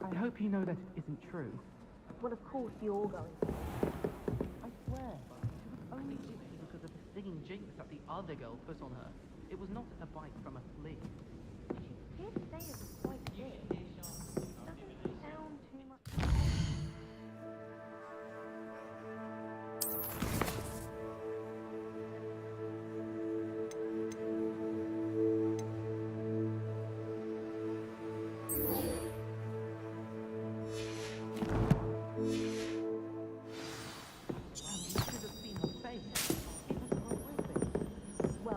I hope you know that it isn't true. Well, of course you're going to. I swear, she was only itchy because of the stinging jinx that the other girl put on her. It was not a bite from a flea. She did say it was quite big. Doesn't sound too much.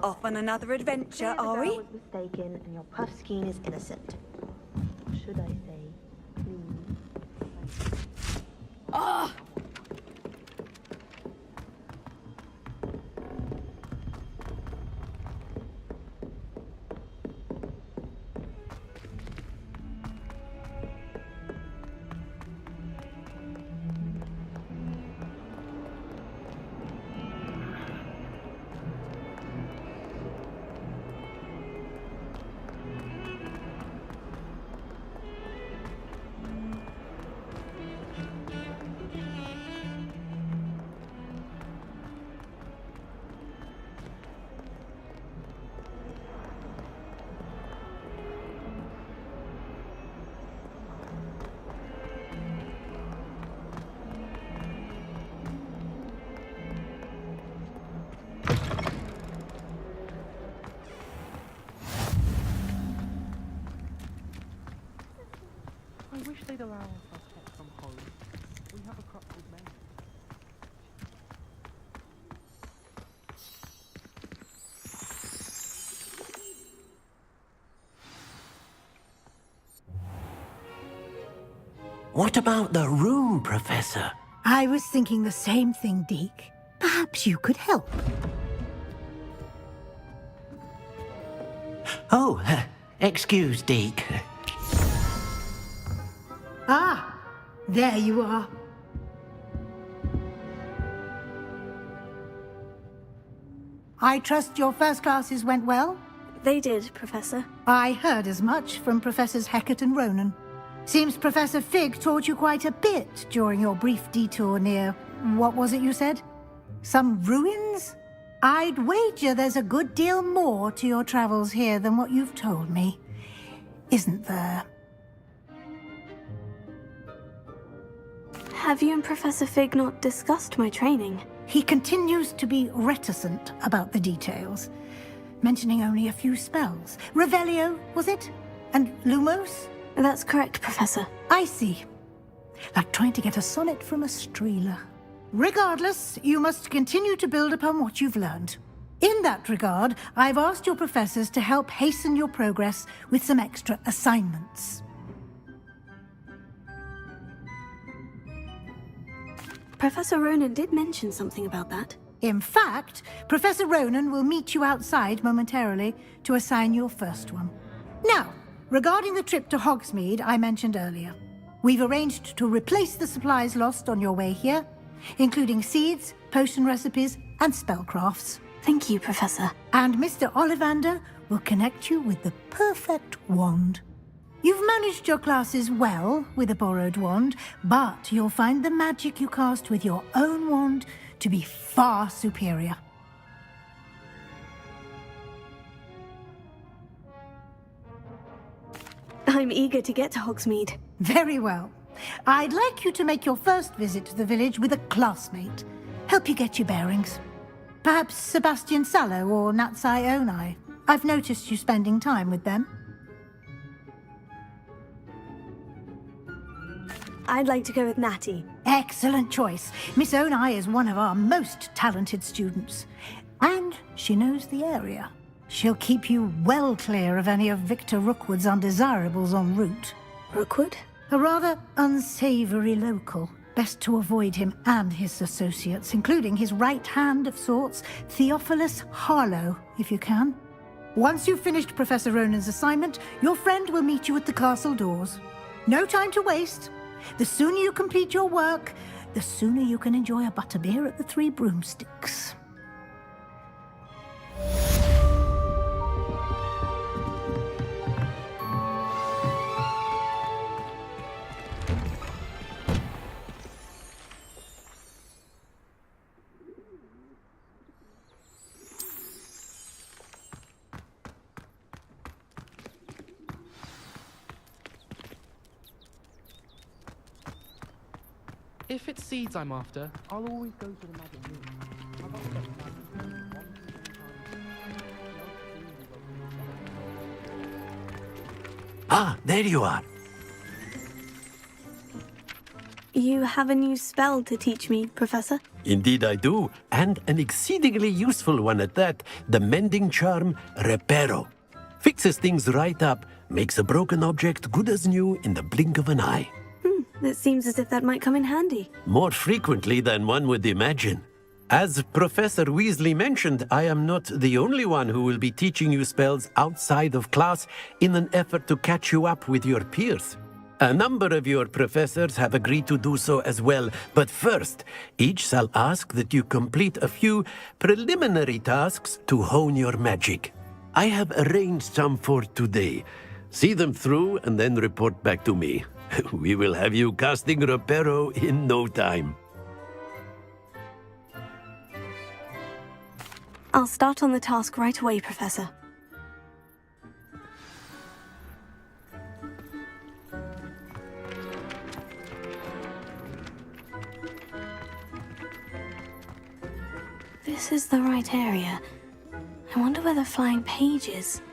Off on another adventure, are we? I was mistaken, and your puff skein is innocent. Or should I say, clean? Ah! I wish they'd allow us our pets from home. We have a crop with men. What about the room, Professor? I was thinking the same thing, Deke. Perhaps you could help. Oh, excuse, Deke. Ah, there you are. I trust your first classes went well? They did, Professor. I heard as much from Professors Hecat and Ronan. Seems Professor Fig taught you quite a bit during your brief detour near... what was it you said? Some ruins? I'd wager there's a good deal more to your travels here than what you've told me. Isn't there? Have you and Professor Fig not discussed my training? He continues to be reticent about the details, mentioning only a few spells. Revelio, was it? And Lumos? That's correct, Professor. I see. Like trying to get a sonnet from a streeler. Regardless, you must continue to build upon what you've learned. In that regard, I've asked your professors to help hasten your progress with some extra assignments. Professor Ronan did mention something about that. In fact, Professor Ronan will meet you outside momentarily to assign your first one. Now, regarding the trip to Hogsmead I mentioned earlier, we've arranged to replace the supplies lost on your way here, including seeds, potion recipes, and spellcrafts. Thank you, Professor. And Mr. Ollivander will connect you with the perfect wand. You've managed your classes well with a borrowed wand, but you'll find the magic you cast with your own wand to be far superior. I'm eager to get to Hogsmead. Very well. I'd like you to make your first visit to the village with a classmate. Help you get your bearings. Perhaps Sebastian Sallow or Natsai Onai. I've noticed you spending time with them. I'd like to go with Natty. Excellent choice. Miss Onai is one of our most talented students. And she knows the area. She'll keep you well clear of any of Victor Rookwood's undesirables en route. Rookwood? A rather unsavory local. Best to avoid him and his associates, including his right hand of sorts, Theophilus Harlow, if you can. Once you've finished Professor Ronan's assignment, your friend will meet you at the castle doors. No time to waste. The sooner you complete your work, the sooner you can enjoy a butterbeer at the Three Broomsticks. If it's seeds I'm after, I'll always go to the magic room. I've got stuff magic room one too many times. Ah, there you are. You have a new spell to teach me, Professor? Indeed I do, and an exceedingly useful one at that. The mending charm, Reparo. Fixes things right up, makes a broken object good as new in the blink of an eye. It seems as if that might come in handy. More frequently than one would imagine. As Professor Weasley mentioned, I am not the only one who will be teaching you spells outside of class in an effort to catch you up with your peers. A number of your professors have agreed to do so as well, but first, each shall ask that you complete a few preliminary tasks to hone your magic. I have arranged some for today. See them through and then report back to me. We will have you casting Reparo in no time. I'll start on the task right away, Professor. This is the right area. I wonder where the flying page is.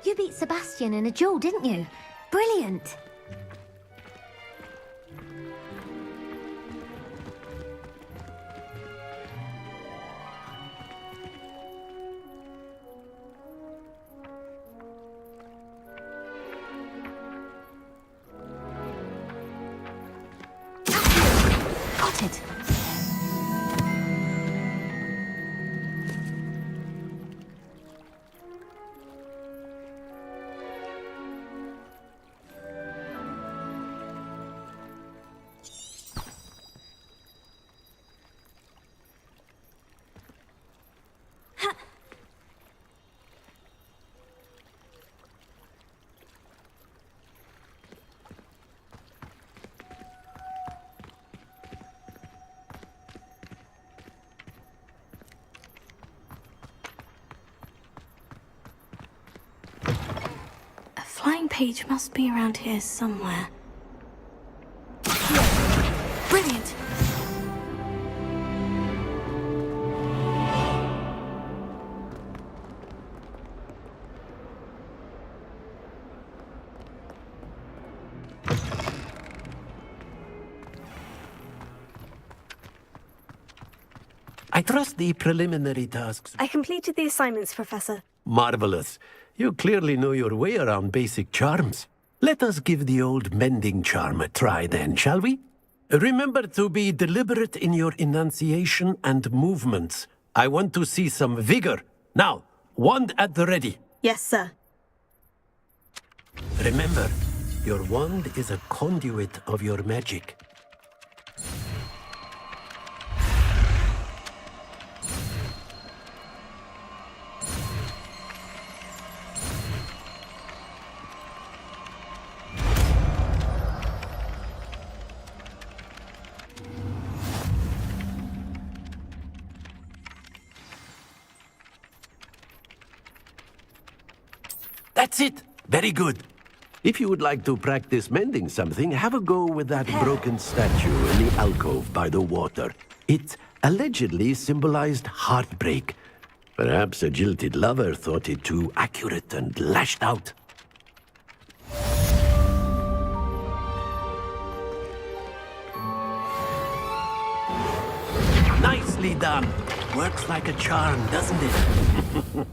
You beat Sebastian in a duel, didn't you? Brilliant! Got it! Flying page must be around here somewhere. Brilliant! I trust the preliminary tasks. I completed the assignments, Professor. Marvelous. You clearly know your way around basic charms. Let us give the old mending charm a try then, shall we? Remember to be deliberate in your enunciation and movements. I want to see some vigor. Now, wand at the ready. Yes, sir. Remember, your wand is a conduit of your magic. That's it. Very good. If you would like to practice mending something, have a go with that broken statue in the alcove by the water. It allegedly symbolized heartbreak. Perhaps a jilted lover thought it too accurate and lashed out. Nicely done. Works like a charm, doesn't it?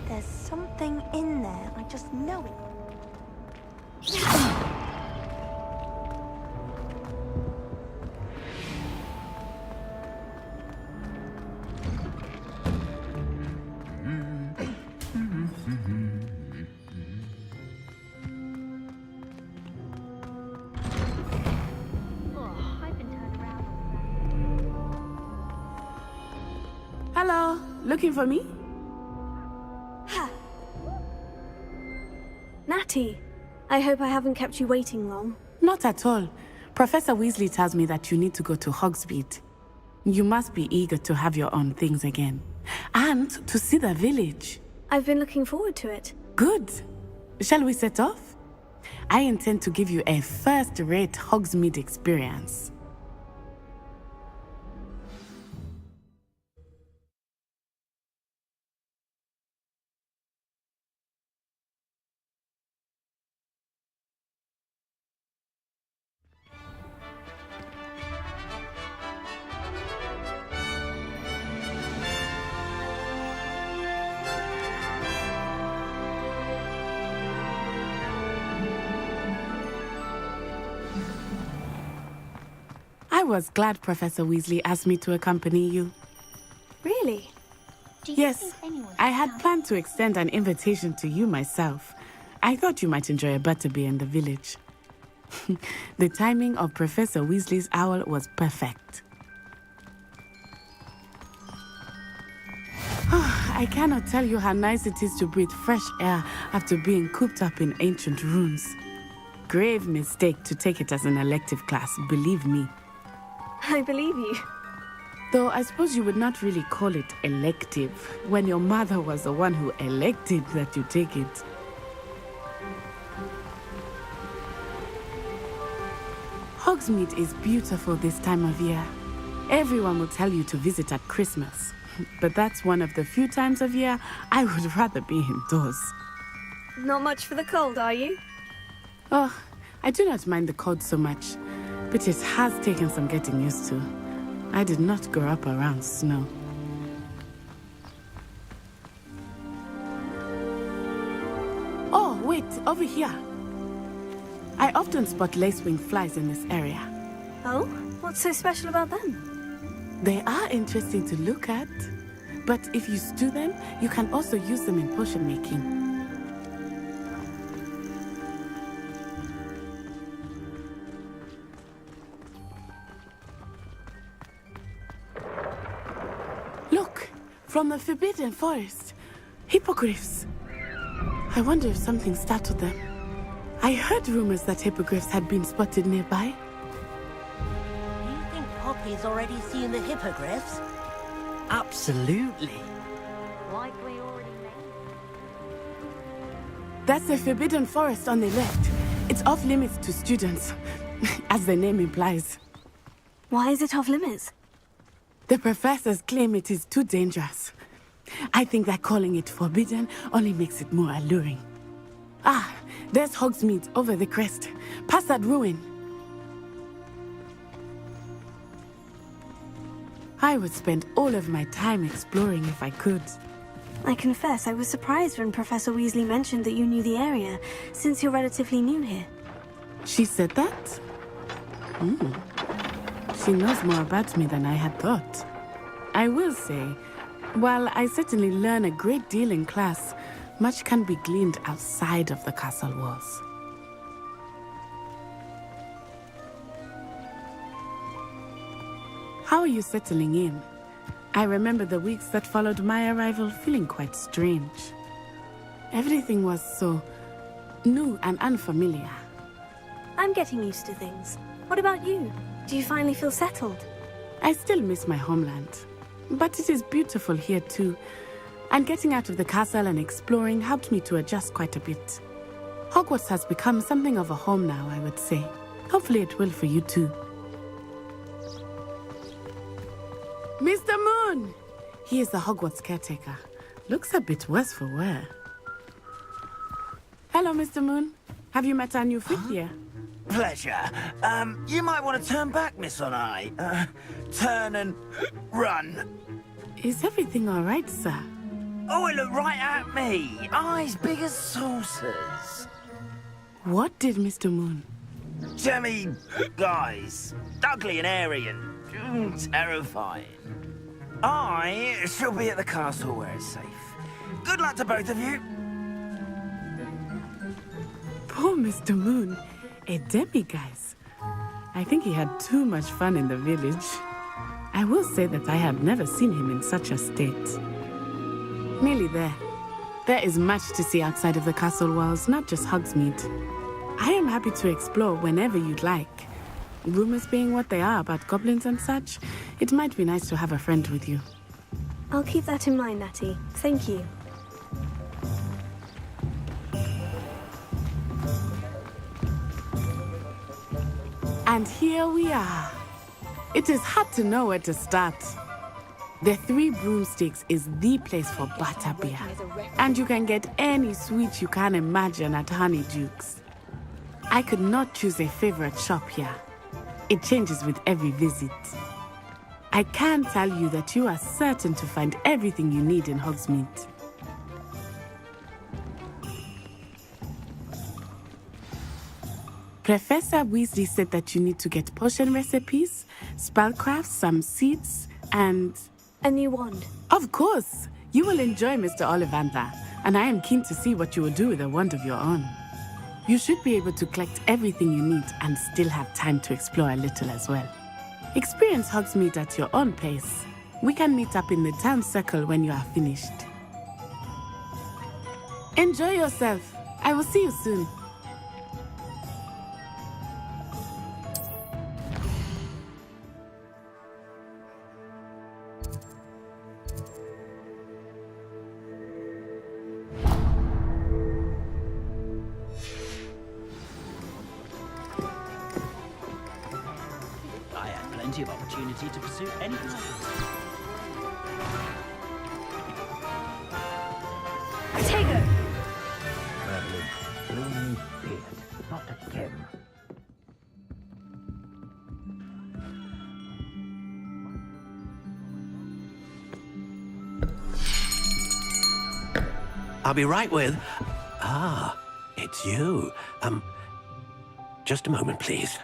There's something in there. I just know it. Hello, looking for me? Natty, I hope I haven't kept you waiting long. Not at all. Professor Weasley tells me that you need to go to Hogsmead. You must be eager to have your own things again. And to see the village. I've been looking forward to it. Good. Shall we set off? I intend to give you a first-rate Hogsmead experience. I was glad Professor Weasley asked me to accompany you. Really? Yes, I had planned to extend an invitation to you myself. I thought you might enjoy a butterbeer in the village. The timing of Professor Weasley's owl was perfect. I cannot tell you how nice it is to breathe fresh air after being cooped up in ancient ruins. Grave mistake to take it as an elective class, believe me. I believe you. Though I suppose you would not really call it elective when your mother was the one who elected that you take it. Hogsmead is beautiful this time of year. Everyone will tell you to visit at Christmas. But that's one of the few times of year I would rather be indoors. Not much for the cold, are you? Oh, I do not mind the cold so much, but it has taken some getting used to. I did not grow up around snow. Oh, wait, over here. I often spot lacewing flies in this area. Oh? What's so special about them? They are interesting to look at, but if you stew them, you can also use them in potion making. from the Forbidden Forest. Hippogriffs. I wonder if something startled them. I heard rumors that hippogriffs had been spotted nearby. Do you think Poppy's already seen the hippogriffs? Absolutely. Likely already made. That's the Forbidden Forest on the left. It's off limits to students, as the name implies. Why is it off limits? The professors claim it is too dangerous. I think that calling it forbidden only makes it more alluring. Ah, there's Hogsmead over the crest, past that ruin. I would spend all of my time exploring if I could. I confess I was surprised when Professor Weasley mentioned that you knew the area, since you're relatively new here. She said that? She knows more about me than I had thought. I will say, while I certainly learn a great deal in class, much can be gleaned outside of the castle walls. How are you settling in? I remember the weeks that followed my arrival feeling quite strange. Everything was so new and unfamiliar. I'm getting used to things. What about you? Do you finally feel settled? I still miss my homeland, but it is beautiful here too. And getting out of the castle and exploring helped me to adjust quite a bit. Hogwarts has become something of a home now, I would say. Hopefully it will for you too. Mr. Moon! He is the Hogwarts caretaker. Looks a bit worse for wear. Hello, Mr. Moon. Have you met our new fifth year? Pleasure. You might want to turn back, Miss On-Eye. Turn and run. Is everything all right, sir? Oh, it looked right at me. Eyes big as saucers. What did Mr. Moon? Jemmy guys. Ugly and airy and terrifying. I shall be at the castle where it's safe. Good luck to both of you. Poor Mr. Moon. A demiguise. I think he had too much fun in the village. I will say that I have never seen him in such a state. Nearly there. There is much to see outside of the castle walls, not just Hogsmead. I am happy to explore whenever you'd like. Rumors being what they are about goblins and such, it might be nice to have a friend with you. I'll keep that in mind, Natty. Thank you. And here we are. It is hard to know where to start. The Three Broomsticks is the place for butterbeer. And you can get any sweet you can imagine at Honeydukes. I could not choose a favorite shop here. It changes with every visit. I can tell you that you are certain to find everything you need in Hogsmead. Professor Weasley said that you need to get potion recipes, spellcrafts, some seeds, and... A new wand. Of course! You will enjoy Mr. Ollivander, and I am keen to see what you will do with a wand of your own. You should be able to collect everything you need and still have time to explore a little as well. Experience Hogsmead at your own pace. We can meet up in the town circle when you are finished. Enjoy yourself. I will see you soon. Of opportunity to pursue anything I want. Tego! Blooming beard, not again. I'll be right with... Ah, it's you. Just a moment, please.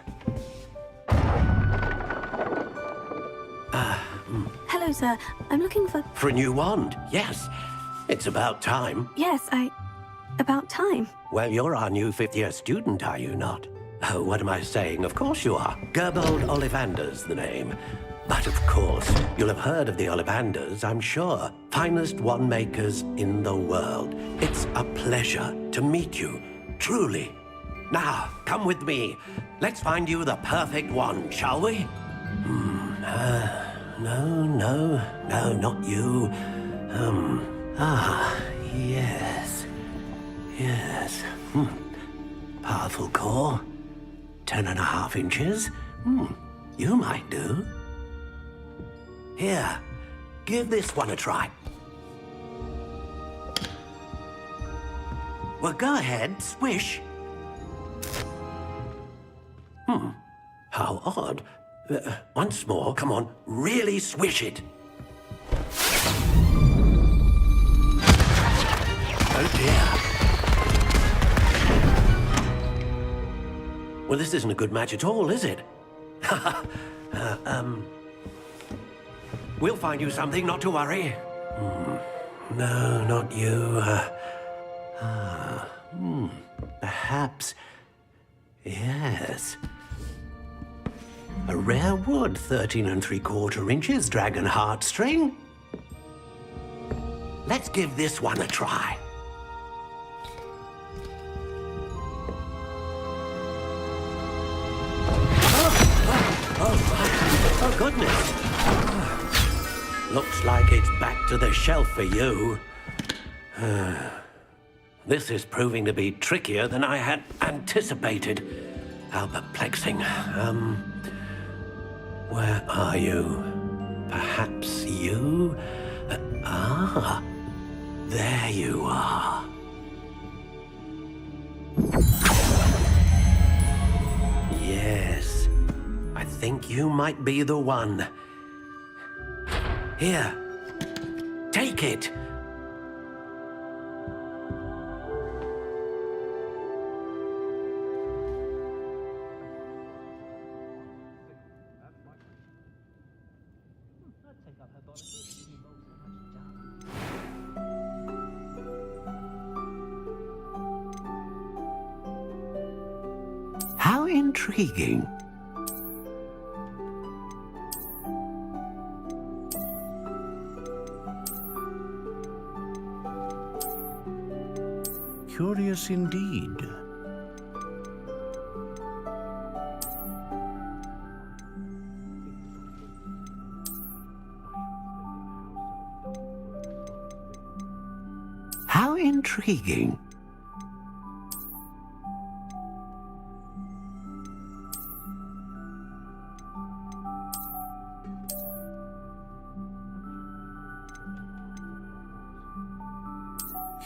Hello, sir. I'm looking for... For a new wand, yes. It's about time. Yes, About time. Well, you're our new fifth-year student, are you not? Oh, what am I saying? Of course you are. Gerbold Ollivander's the name. But of course, you'll have heard of the Ollivanders, I'm sure. Finest wand makers in the world. It's a pleasure to meet you, truly. Now, come with me. Let's find you the perfect wand, shall we? No, not you. Yes. Powerful core. 10.5 inches. You might do. Here, give this one a try. Well, go ahead, swish. How odd. Once more, come on, really swish it. Oh dear. Well, this isn't a good match at all, is it? We'll find you something, not to worry. No, not you. Perhaps. Yes. A rare wood, 13 3/4 inches, dragon heartstring. Let's give this one a try. Oh, goodness. Looks like it's back to the shelf for you. This is proving to be trickier than I had anticipated. How perplexing. Where are you? Perhaps you? There you are. Yes, I think you might be the one. Here, take it. How intriguing. Curious indeed. How intriguing.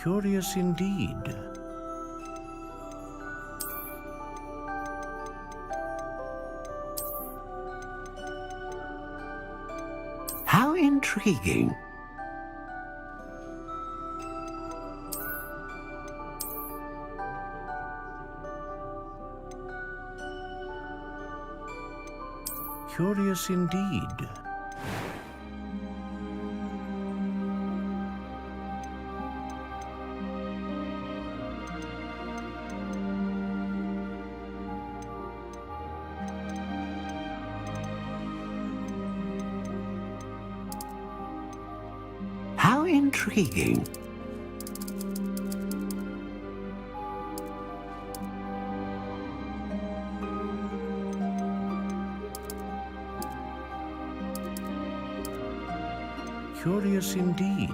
Curious indeed. How intriguing. Curious indeed. How intriguing. Curious indeed.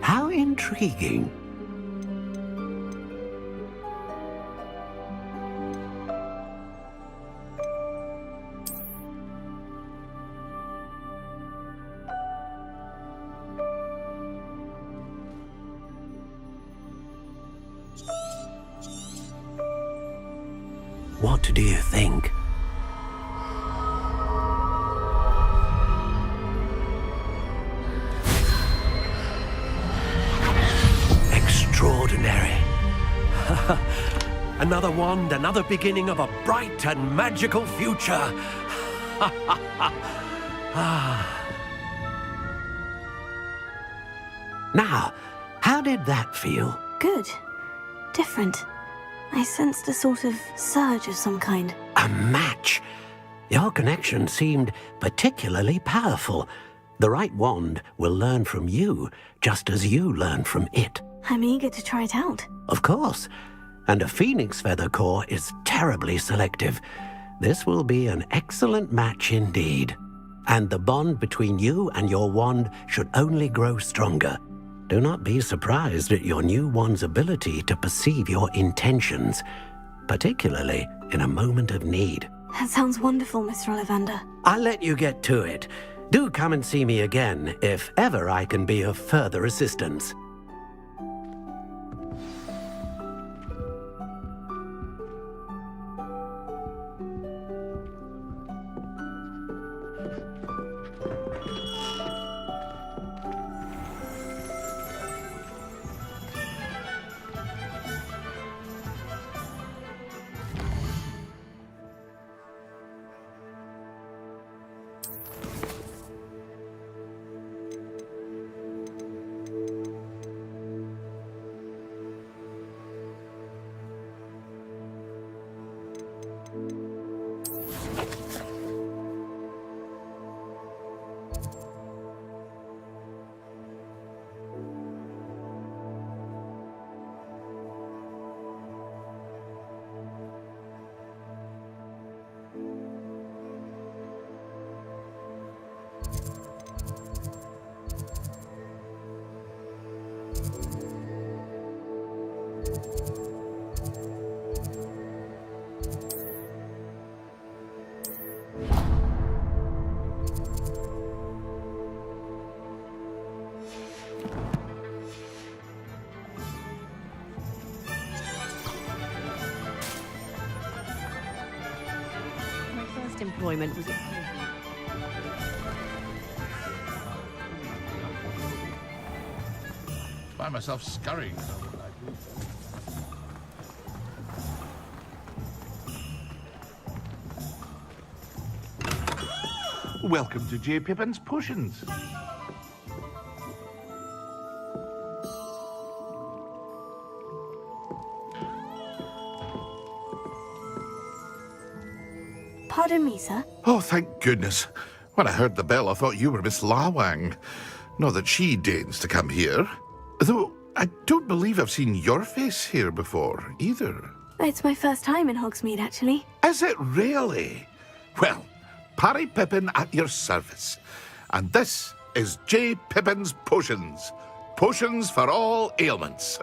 How intriguing. What do you think? Extraordinary. Another wand, another beginning of a bright and magical future. Now, how did that feel? good. Different. I sensed a sort of surge of some kind. A match? Your connection seemed particularly powerful. The right wand will learn from you, just as you learn from it. I'm eager to try it out. Of course. And a phoenix feather core is terribly selective. This will be an excellent match indeed. And the bond between you and your wand should only grow stronger. Do not be surprised at your new wand's ability to perceive your intentions, particularly in a moment of need. That sounds wonderful, Mr. Ollivander. I'll let you get to it. Do come and see me again if ever I can be of further assistance. Employment was Find myself scurrying. Welcome to J. Pippin's Potions. Pardon me, sir. Oh, thank goodness. When I heard the bell, I thought you were Miss Lawang. Not that she deigns to come here. Though I don't believe I've seen your face here before, either. It's my first time in Hogsmead, actually. Is it really? Well, Parry Pippin at your service. And this is J. Pippin's Potions. Potions for all ailments.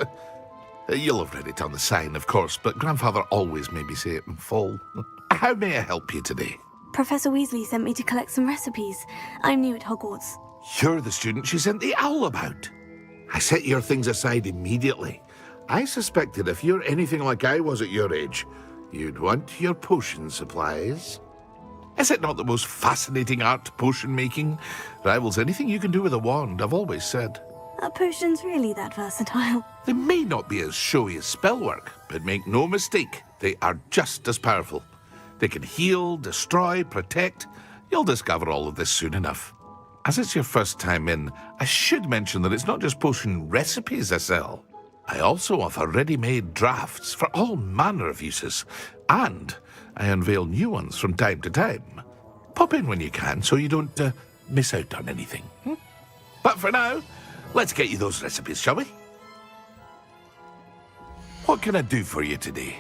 You'll have read it on the sign, of course, but Grandfather always made me say it in full. How may I help you today? Professor Weasley sent me to collect some recipes. I'm new at Hogwarts. You're the student she sent the owl about. I set your things aside immediately. I suspected if you're anything like I was at your age, you'd want your potion supplies. Is it not the most fascinating art, potion making? Rivals anything you can do with a wand, I've always said. Are potions really that versatile? They may not be as showy as spellwork, but make no mistake, they are just as powerful. They can heal, destroy, protect. You'll discover all of this soon enough. As it's your first time in, I should mention that it's not just potion recipes I sell. I also offer ready-made drafts for all manner of uses, and I unveil new ones from time to time. Pop in when you can so you don't miss out on anything. But for now, let's get you those recipes, shall we? What can I do for you today?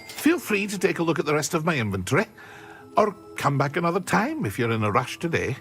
Feel free to take a look at the rest of my inventory, or come back another time if you're in a rush today.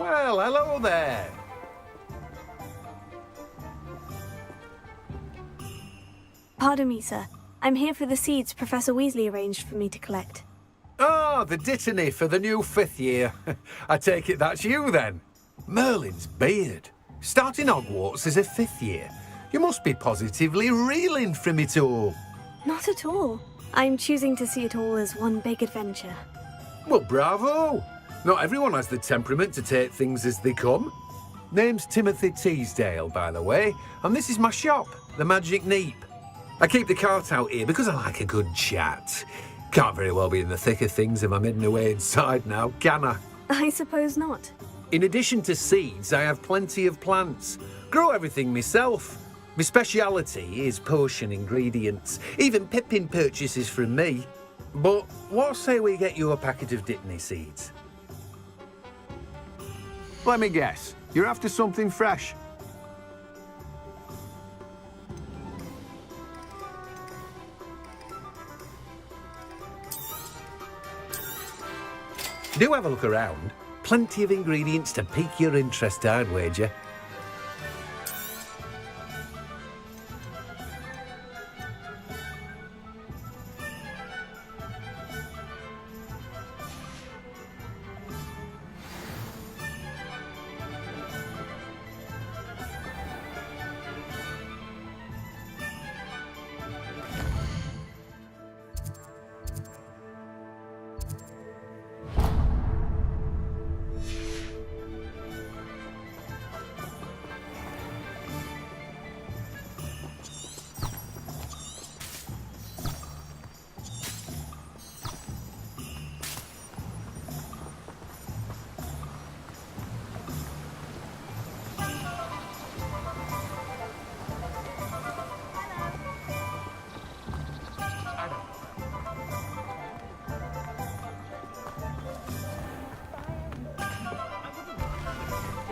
Well, hello there. Pardon me, sir. I'm here for the seeds Professor Weasley arranged for me to collect. Oh, the dittany for the new 5th year. I take it that's you, then. Merlin's beard. Starting Hogwarts as a 5th year. You must be positively reeling from it all. Not at all. I'm choosing to see it all as one big adventure. Well, bravo. Not everyone has the temperament to take things as they come. Name's Timothy Teasdale, by the way, and this is my shop, the Magic Neep. I keep the cart out here because I like a good chat. Can't very well be in the thick of things if I'm hidden away inside now, can I? I suppose not. In addition to seeds, I have plenty of plants. Grow everything myself. My speciality is potion ingredients. Even Pippin purchases from me. But what say we get you a packet of Dittany seeds? Let me guess. You're after something fresh. Do have a look around. Plenty of ingredients to pique your interest, I'd wager.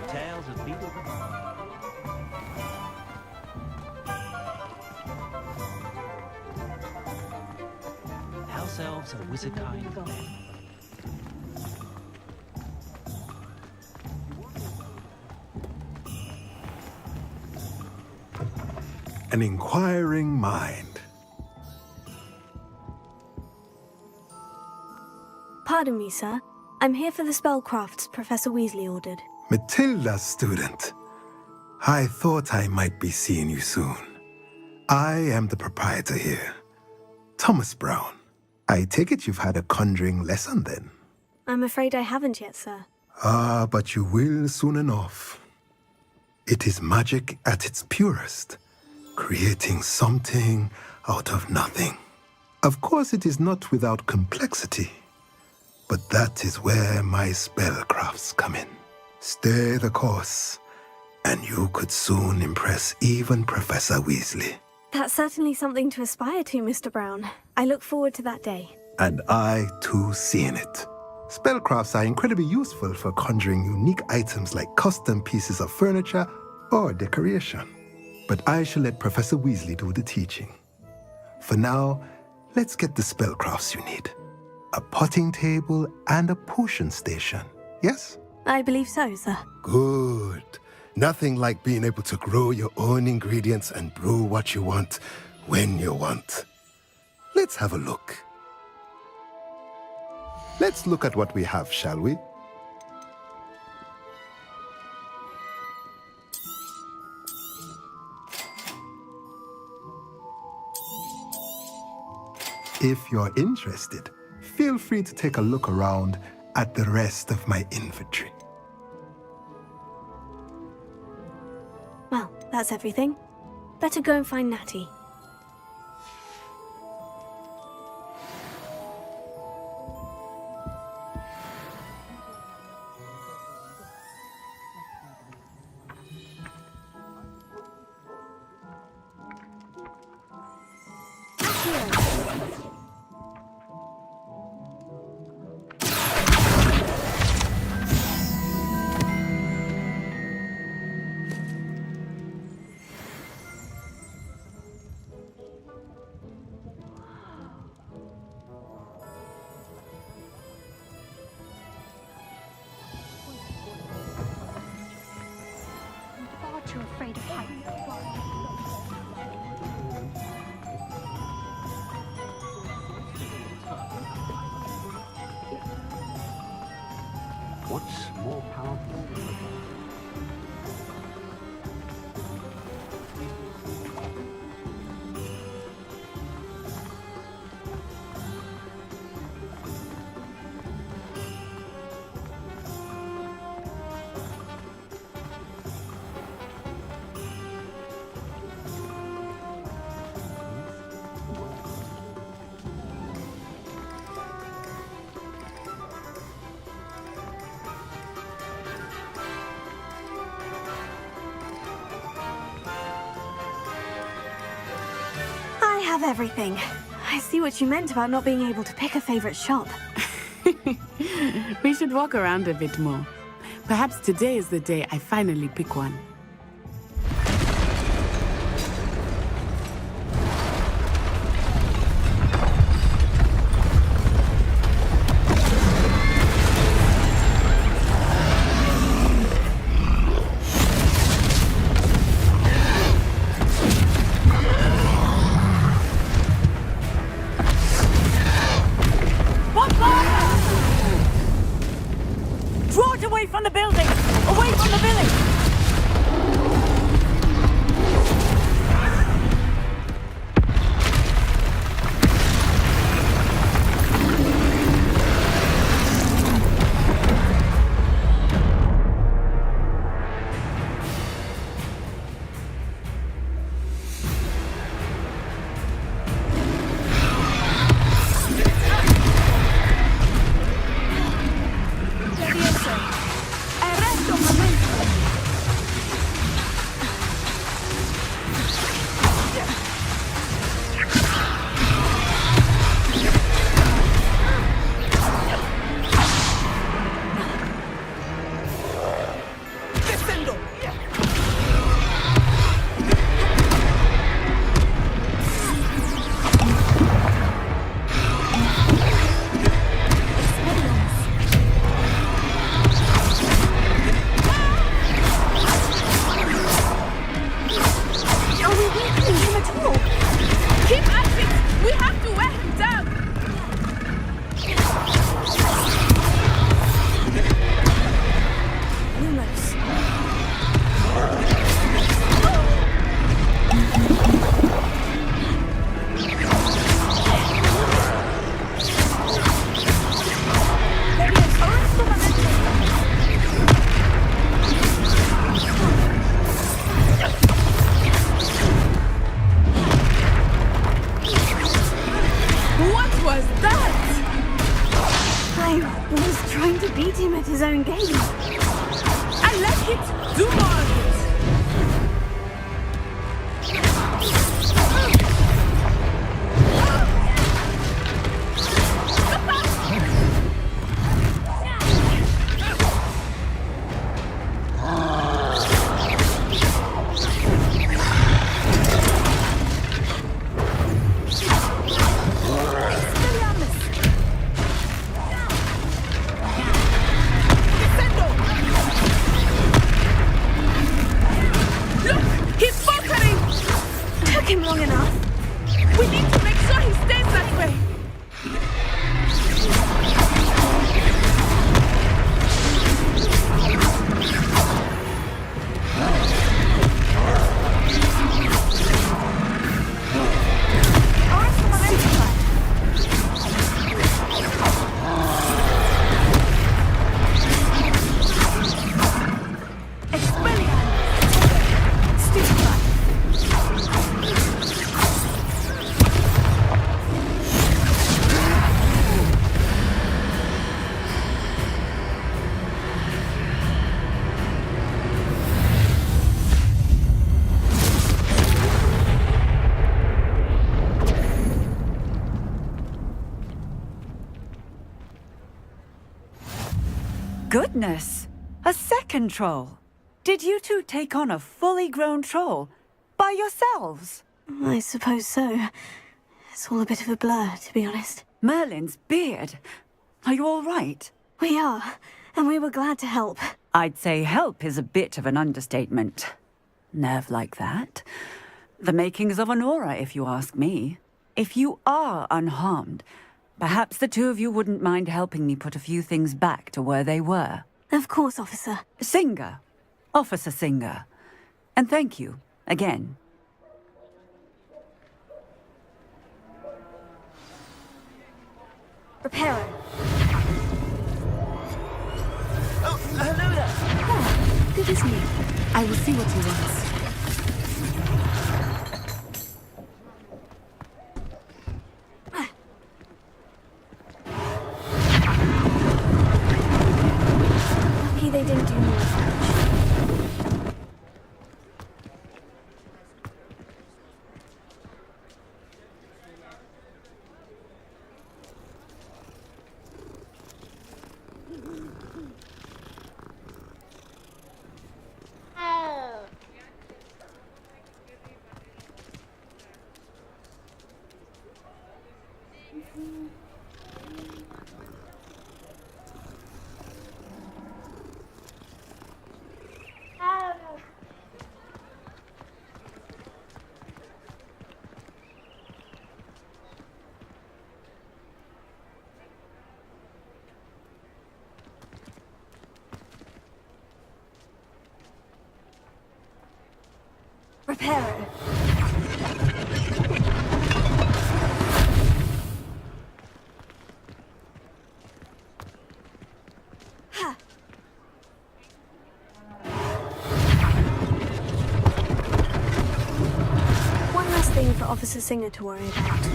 Tales of people. House elves are wizard kind. An inquiring mind. Pardon me, sir. I'm here for the spellcrafts Professor Weasley ordered. Matilda's student. I thought I might be seeing you soon. I am the proprietor here, Thomas Brown. I take it you've had a conjuring lesson then? I'm afraid I haven't yet, sir. Ah, but you will soon enough. It is magic at its purest, creating something out of nothing. Of course, it is not without complexity, but that is where my spellcrafts come in. Stay the course, and you could soon impress even Professor Weasley. That's certainly something to aspire to, Mr. Brown. I look forward to that day. And I, too, seeing it. Spellcrafts are incredibly useful for conjuring unique items like custom pieces of furniture or decoration. But I shall let Professor Weasley do the teaching. For now, let's get the spellcrafts you need. A potting table and a potion station, yes? I believe so, sir. Good. Nothing like being able to grow your own ingredients and brew what you want when you want. Let's have a look. Let's look at what we have, shall we? If you're interested, feel free to take a look around at the rest of my inventory. Well, that's everything. Better go and find Natty. afraid of heights. What's more powerful than the dark? I have everything. I see what you meant about not being able to pick a favorite shop. We should walk around a bit more. Perhaps today is the day I finally pick one. Draw it away from the building! Away from the village! His own game. I like it! Do more of it! Goodness! A second troll! Did you two take on a fully grown troll? By yourselves? I suppose so. It's all a bit of a blur, to be honest. Merlin's beard. Are you all right? We are, and we were glad to help. I'd say help is a bit of an understatement. nerve like that. The makings of an aura, if you ask me. If you are unharmed, perhaps the two of you wouldn't mind helping me put a few things back to where they were. Of course, officer. Singer. Officer Singer. And thank you, again. Reparo. Oh, hello there. Oh, good as new. I will see what he wants. Lucky they didn't do more damage. Reparo. Ha. One last thing for Officer Singer to worry about.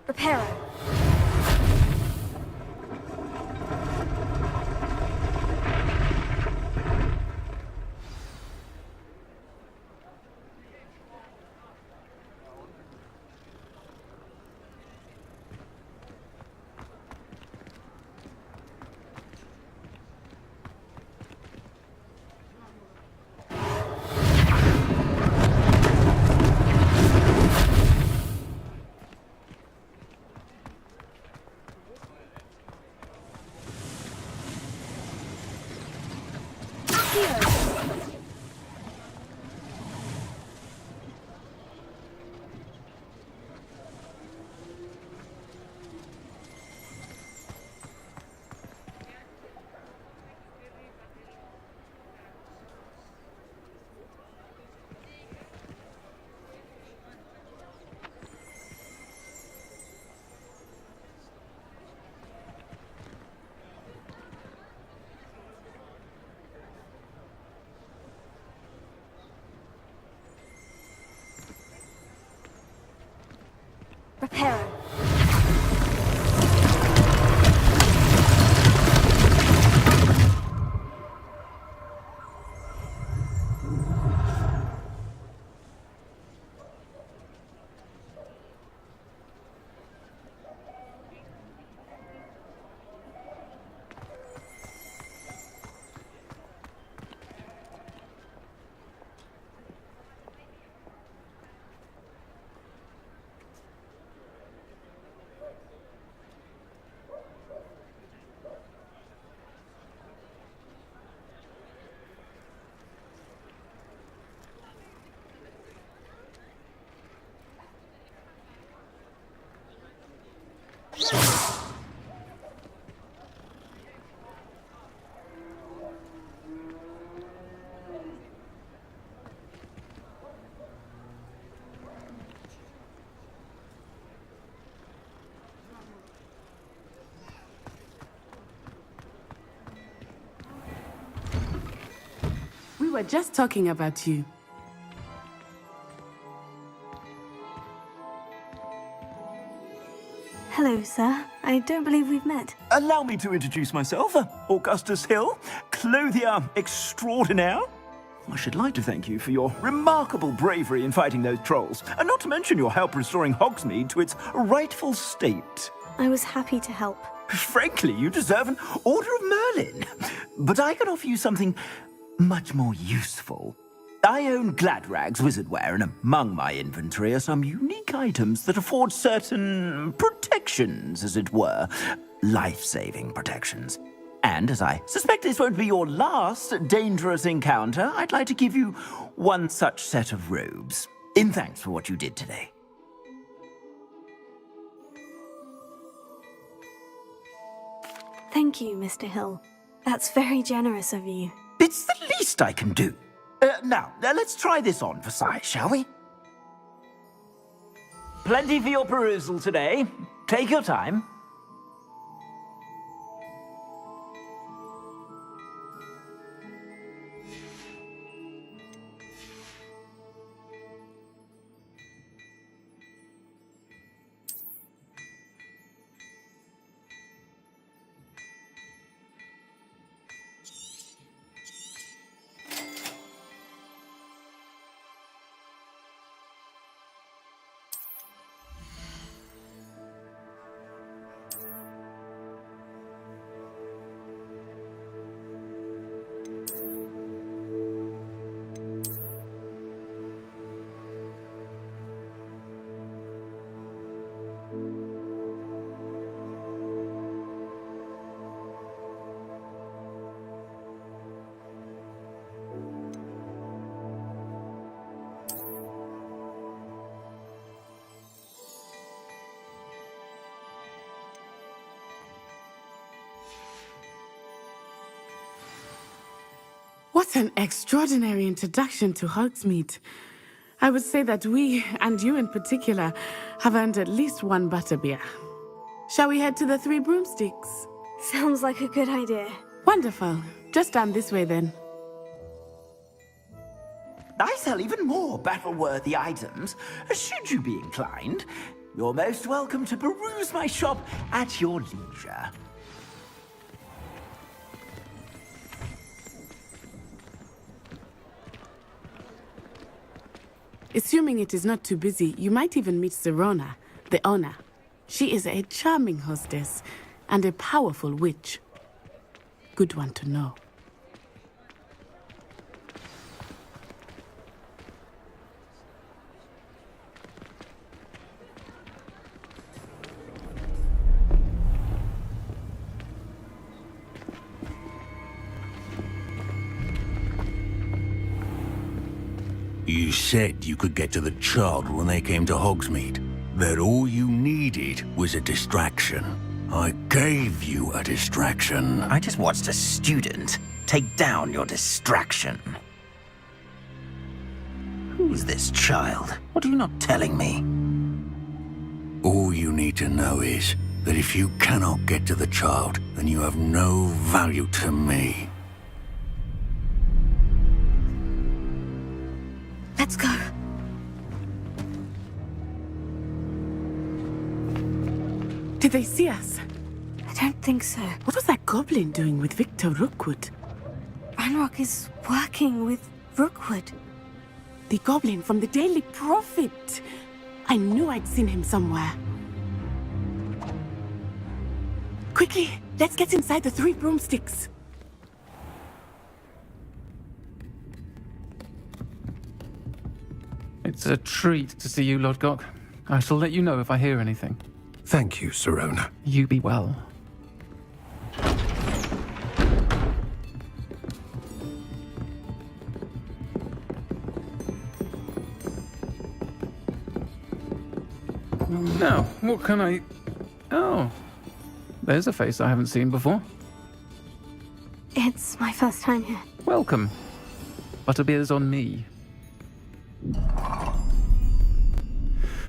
Reparo. Reparo. We were just talking about you. Hello, sir. I don't believe we've met. Allow me to introduce myself, Augustus Hill, clothier extraordinaire. I should like to thank you for your remarkable bravery in fighting those trolls, and not to mention your help restoring Hogsmead to its rightful state. I was happy to help. Frankly, you deserve an Order of Merlin. But I can offer you something much more useful. I own Gladrag's wizardware, and among my inventory are some unique items that afford certain protections, as it were. Life-saving protections. And as I suspect this won't be your last dangerous encounter, I'd like to give you one such set of robes, in thanks for what you did today. Thank you, Mr. Hill. That's very generous of you. It's the least I can do. Now, let's try this on for size, shall we? Plenty for your perusal today. Take your time. What an extraordinary introduction to Hogsmead. I would say that we, and you in particular, have earned at least one butterbeer. Shall we head to the Three Broomsticks? Sounds like a good idea. Wonderful. Just down this way then. I sell even more battle-worthy items. Should you be inclined, you're most welcome to peruse my shop at your leisure. Assuming it is not too busy, you might even meet Serona, the owner. She is a charming hostess and a powerful witch. Good one to know. You said you could get to the child when they came to Hogsmead. That all you needed was a distraction. I gave you a distraction. I just watched a student take down your distraction. Who's this child? What are you not telling me? All you need to know is that if you cannot get to the child, then you have no value to me. Let's go. Did they see us? I don't think so. What was that goblin doing with Victor Rookwood? Ranrock is working with Rookwood. The goblin from the Daily Prophet. I knew I'd seen him somewhere. Quickly, let's get inside the Three Broomsticks. It's a treat to see you, Lodgok. I shall let you know if I hear anything. Thank you, Serona. You be well. Now, what can I... Oh, there's a face I haven't seen before. It's my first time here. Welcome. Butterbeer's on me.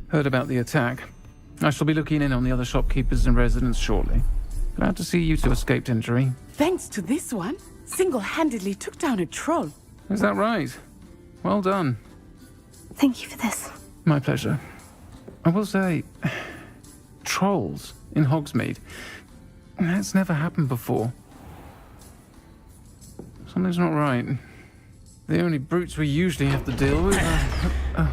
Heard about the attack. I shall be looking in on the other shopkeepers and residents shortly. Glad to see you two escaped injury. Thanks to this one, single-handedly took down a troll. Is that right? Well done. Thank you for this. My pleasure. I will say, trolls in Hogsmead. That's never happened before. Something's not right. The only brutes we usually have to deal with are...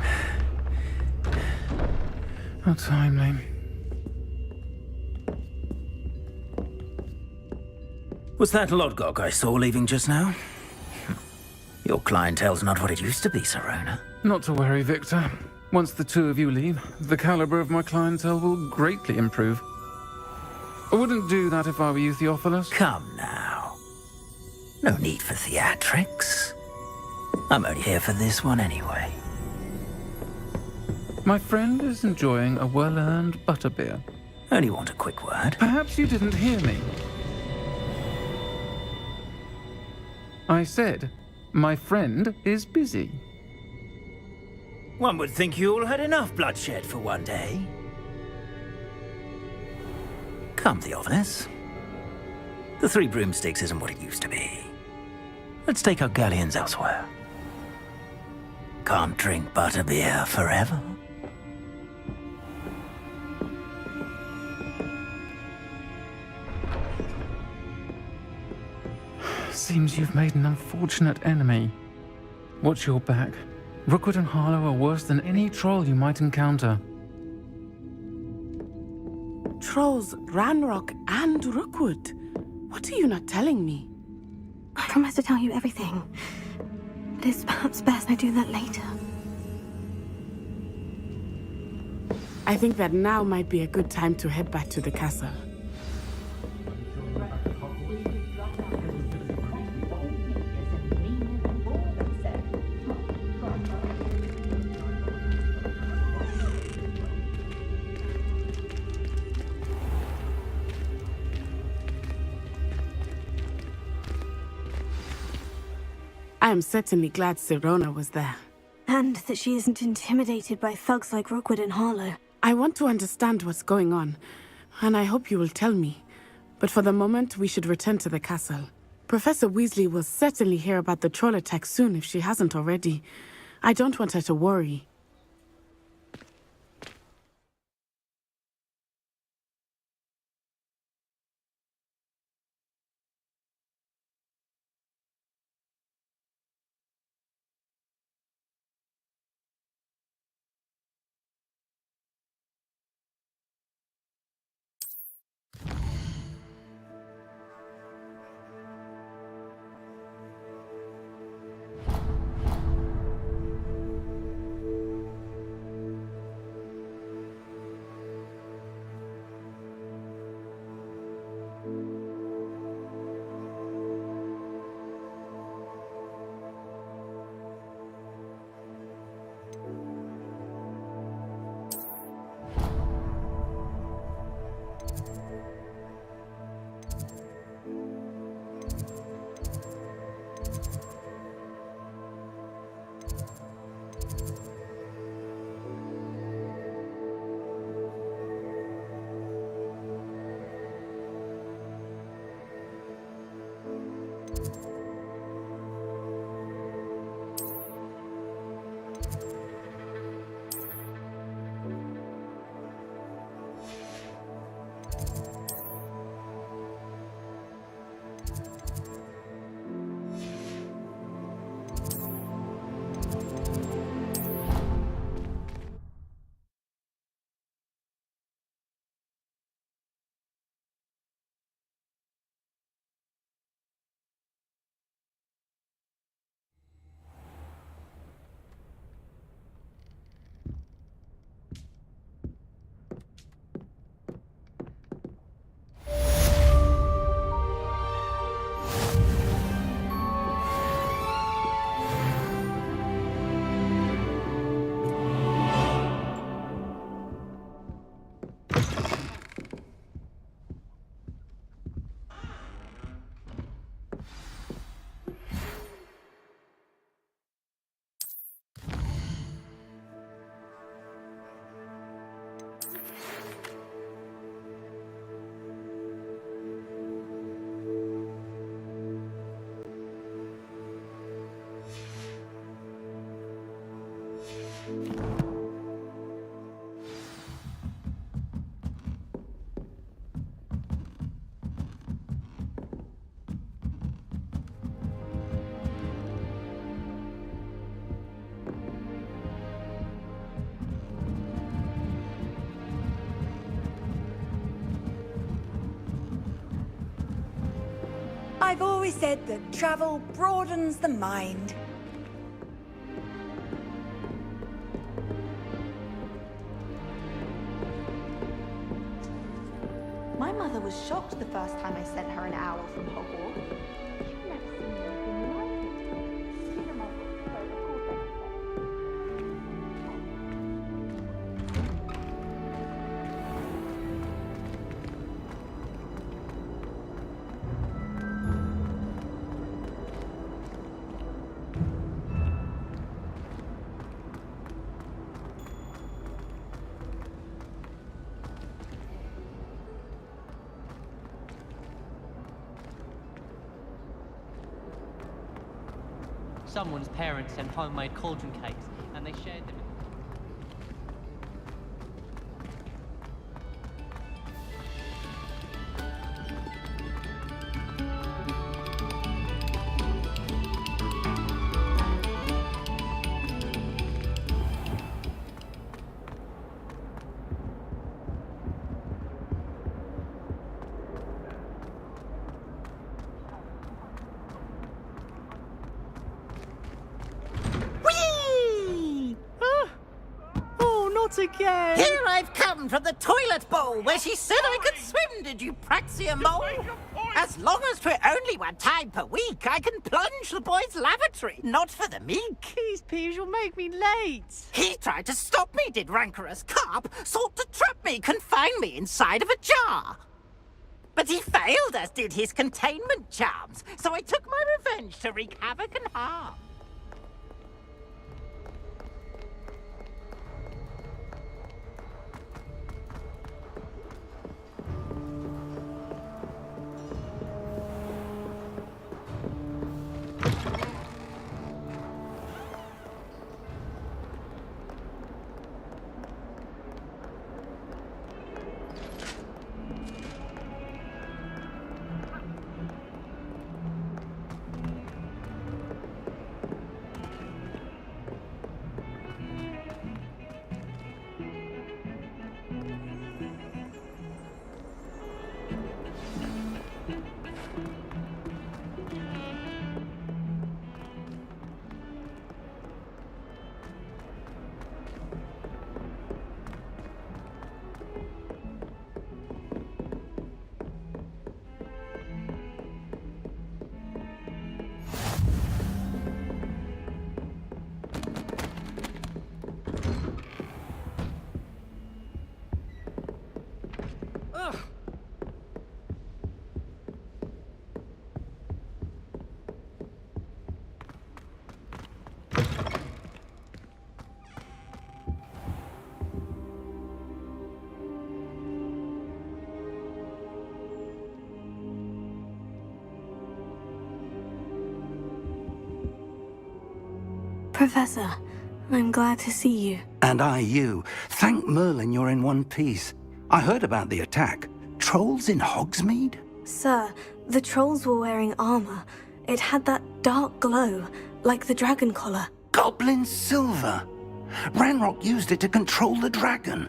How timely. Was that Lodgok I saw leaving just now? Your clientele's not what it used to be, Serona. Not to worry, Victor. Once the two of you leave, the caliber of my clientele will greatly improve. I wouldn't do that if I were you, Theophilus. Come now. No need for theatrics. I'm only here for this one anyway. My friend is enjoying a well-earned butterbeer. Only want a quick word. Perhaps you didn't hear me. I said, my friend is busy. One would think you all had enough bloodshed for one day. Come, Theophilus. The Three Broomsticks isn't what it used to be. Let's take our galleons elsewhere. Can't drink butterbeer forever. Seems you've made an unfortunate enemy. Watch your back. Rookwood and Harlow are worse than any troll you might encounter. Trolls, Ranrock, and Rookwood. What are you not telling me? I promise to tell you everything. But it's perhaps best I do that later. I think that now might be a good time to head back to the castle. I am certainly glad Serona was there. And that she isn't intimidated by thugs like Rookwood and Harlow. I want to understand what's going on, and I hope you will tell me. But for the moment, we should return to the castle. Professor Weasley will certainly hear about the troll attack soon if she hasn't already. I don't want her to worry. I've always said that travel broadens the mind. was shocked the first time I sent her an owl from Hogwarts. You've never seen anything like it. She's in my book, so of course I can say. Someone's parents sent homemade cauldron cakes, and they shared them. Again. Here I've come from the toilet bowl where she said I could swim, did you praxia mole? As long as 'twere only one time per week, I can plunge the boy's lavatory, not for the meek. Please, Peeves, you'll make me late. He tried to stop me, did rancorous carp, sought to trap me, confine me inside of a jar. But he failed, as did his containment charms, so I took my revenge to wreak havoc and harm. Professor, I'm glad to see you. And I you. Thank Merlin you're in one piece. I heard about the attack. Trolls in Hogsmeade? Sir, the trolls were wearing armor. It had that dark glow, like the dragon collar. Goblin silver! Ranrock used it to control the dragon.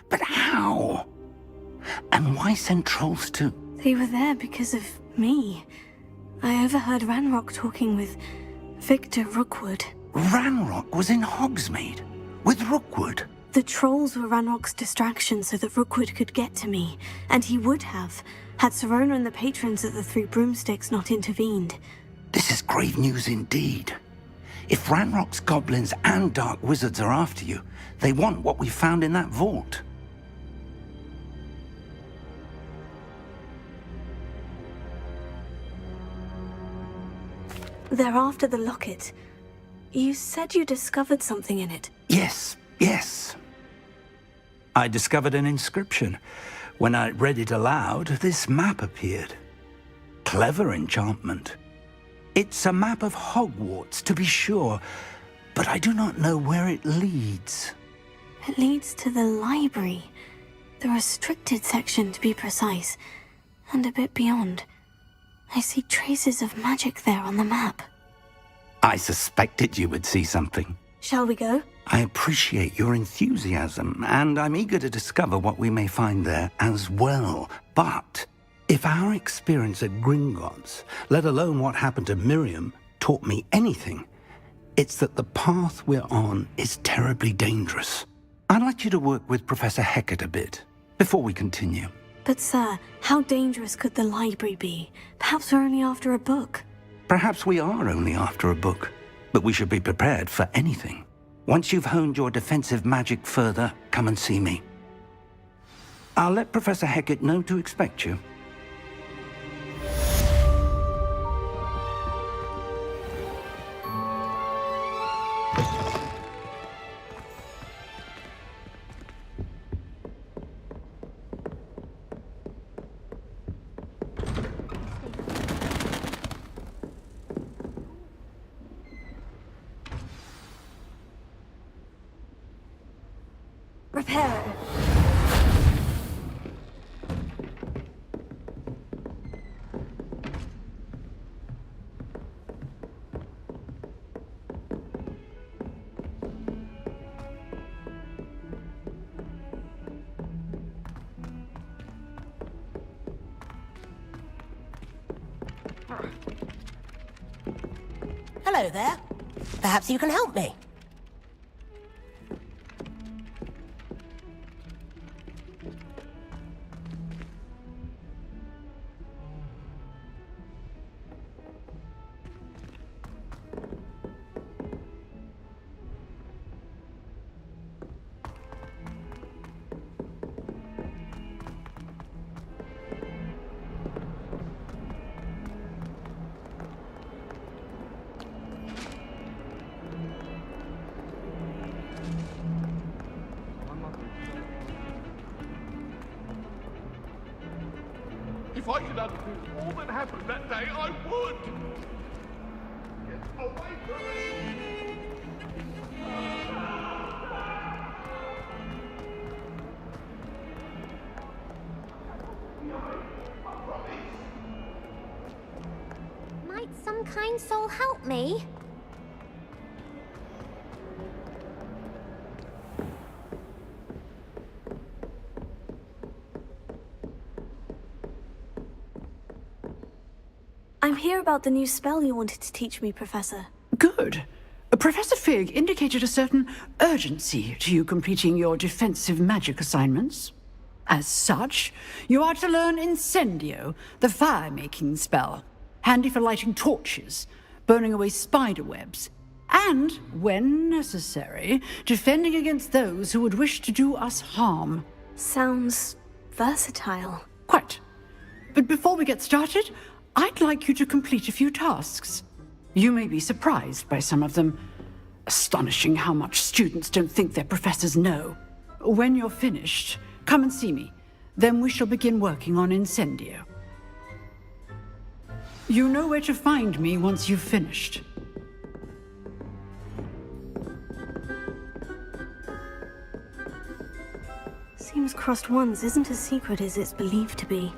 But how? And why send trolls too? They were there because of me. I overheard Ranrock talking with Victor Rookwood. Ranrock was in Hogsmeade with Rookwood. The trolls were Ranrock's distraction so that Rookwood could get to me, and he would have, had Serona and the patrons at the Three Broomsticks not intervened. This is grave news indeed. If Ranrock's goblins and dark wizards are after you, they want what we found in that vault. They're after the locket. You said you discovered something in it. Yes. I discovered an inscription. When I read it aloud, this map appeared. Clever enchantment. It's a map of Hogwarts, to be sure, but I do not know where it leads. It leads to the library. The restricted section, to be precise, and a bit beyond. I see traces of magic there on the map. I suspected you would see something. Shall we go? I appreciate your enthusiasm, and I'm eager to discover what we may find there as well. But if our experience at Gringotts, let alone what happened to Miriam, taught me anything, it's that the path we're on is terribly dangerous. I'd like you to work with Professor Hecat a bit before we continue. But sir, how dangerous could the library be? Perhaps we're only after a book. Perhaps we are only after a book, but we should be prepared for anything. Once you've honed your defensive magic further, come and see me. I'll let Professor Hecat know to expect you. Reparo. Hello there. Perhaps you can help me. If I could undo all that happened that day, I would! Get away from me! Might some kind soul help me? I'm here about the new spell you wanted to teach me, Professor. Good. Professor Fig indicated a certain urgency to you completing your defensive magic assignments. As such, you are to learn Incendio, the fire-making spell, handy for lighting torches, burning away spider webs, and, when necessary, defending against those who would wish to do us harm. Sounds versatile. Quite. But before we get started, I'd like you to complete a few tasks. You may be surprised by some of them. Astonishing how much students don't think their professors know. When you're finished, come and see me. Then we shall begin working on Incendio. You know where to find me once you've finished. Seems crossed ones isn't as secret as it's believed to be.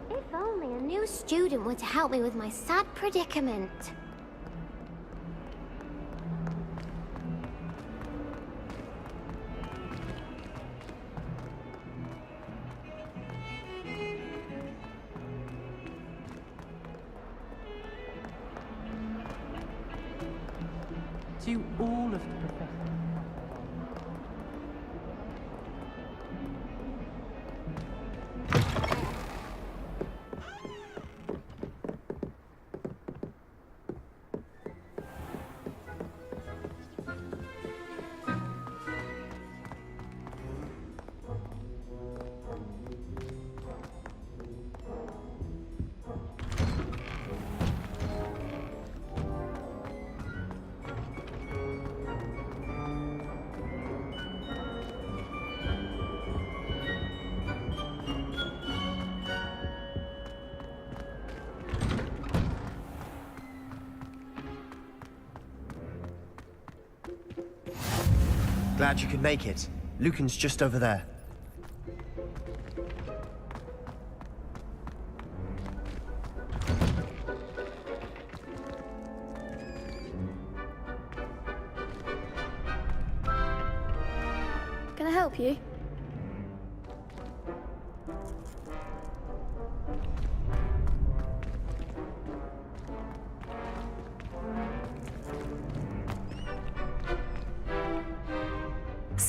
If only a new student were to help me with my sad predicament. To all of the professors. Glad you could make it. Lucan's just over there. Can I help you?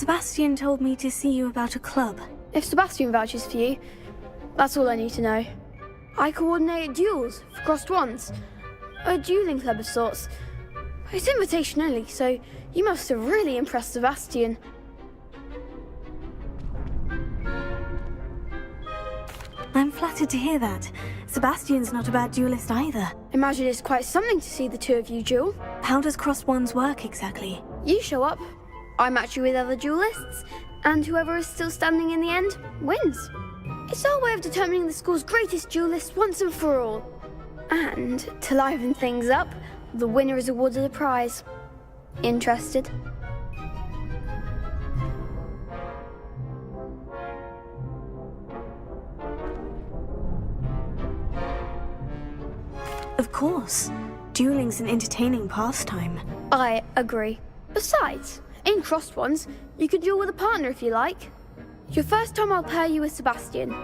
Sebastian told me to see you about a club. If Sebastian vouches for you, that's all I need to know. I coordinate duels for crossed ones. A dueling club of sorts. It's invitation only, so you must have really impressed Sebastian. I'm flattered to hear that. Sebastian's not a bad duelist either. Imagine it's quite something to see the two of you duel. How does crossed ones work exactly? You show up, I match you with other duelists, and whoever is still standing in the end wins. It's our way of determining the school's greatest duelist once and for all. And to liven things up, the winner is awarded a prize. Interested? Of course. Dueling's an entertaining pastime. I agree. Besides, in crossed ones, you can duel with a partner if you like. Your first time I'll pair you with Sebastian.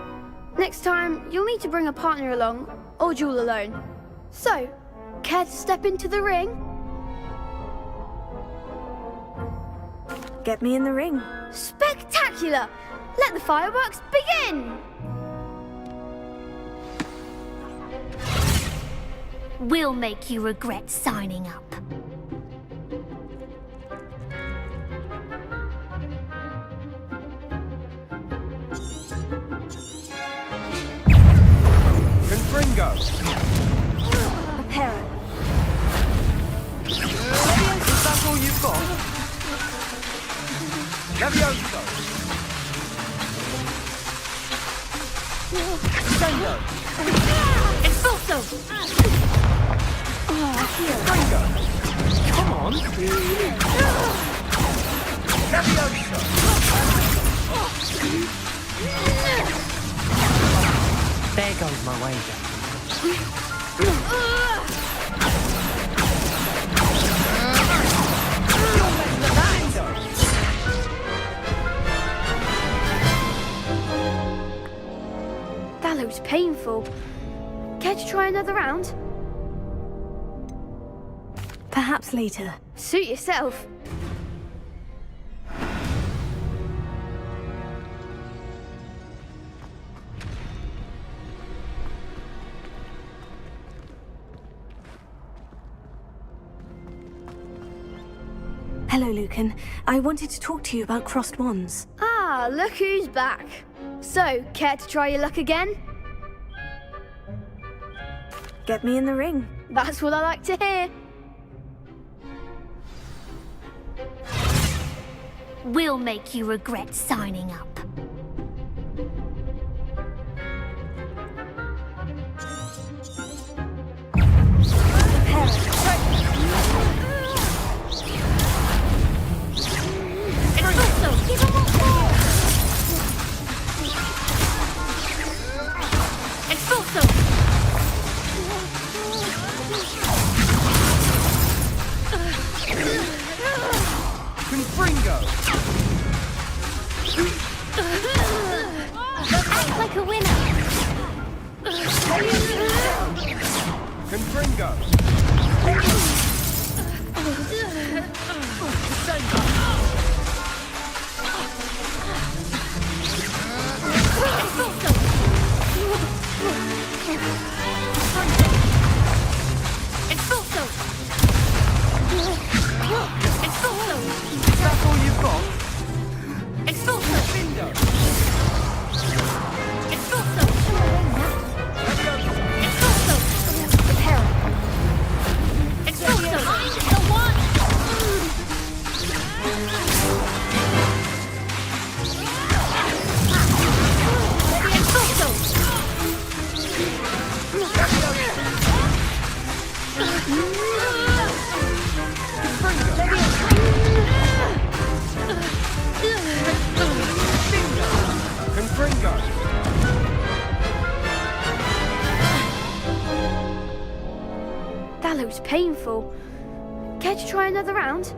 Next time, you'll need to bring a partner along, or duel alone. So, care to step into the ring? Get me in the ring. Spectacular! Let the fireworks begin! We'll make you regret signing up. Confringo! Prepare. Is that all you've got? Levioso! Sendo! Expulso! Confringo! Come on! Levioso! There goes my wager. That looks painful. Care to try another round? Perhaps later. Suit yourself. Hello, Lucan. I wanted to talk to you about crossed wands. Ah, look who's back. So, care to try your luck again? Get me in the ring. That's what I like to hear. We'll make you regret signing up. Act like a winner. Confringo! Is that all you've got? That looks painful. Care to try another round?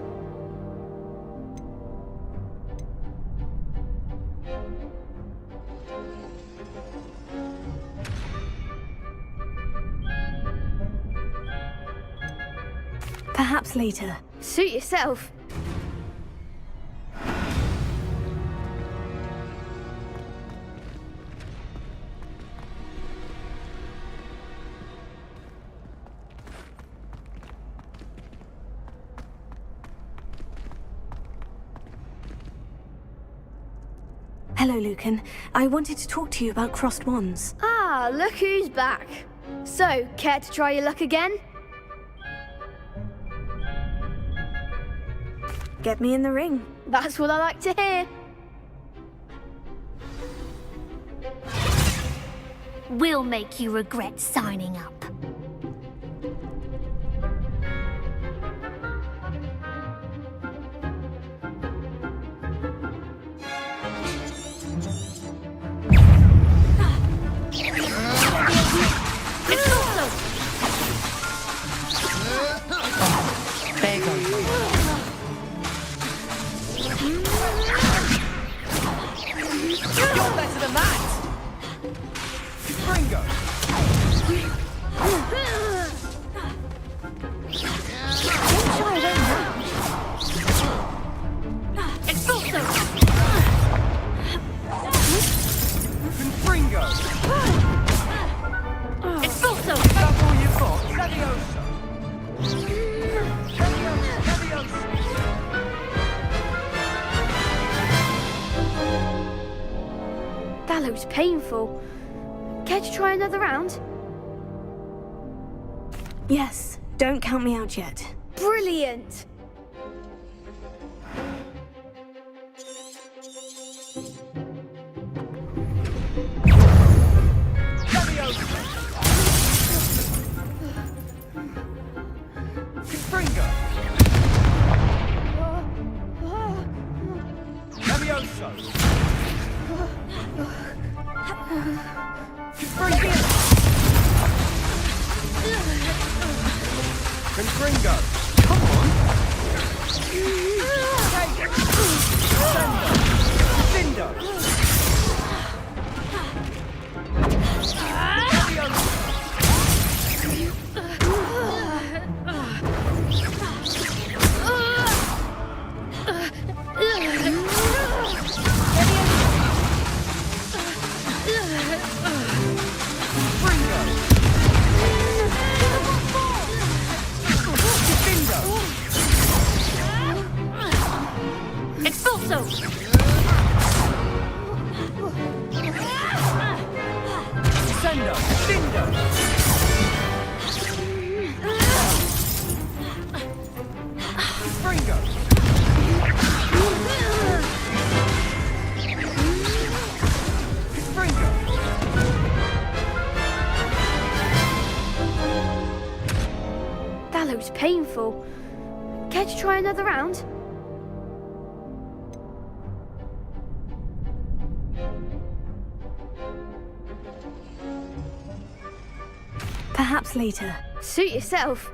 Perhaps later. Suit yourself. Hello, Lucan. I wanted to talk to you about crossed wands. Ah, look who's back. So, care to try your luck again? Get me in the ring. That's what I like to hear. We'll make you regret signing up. You're better than that! Gringo! Gringo! Expulso! That's all you've got? Leviosa! Leviosa! That looks painful. Care to try another round? Yes, don't count me out yet. Brilliant! Gringo! Levioso! Gringo! Gringo! Come on! Take it! Sendo! Expulso! Sendo! Dindo! Gringo! Gringo! That looks painful. Care to try another round? Perhaps later. Suit yourself.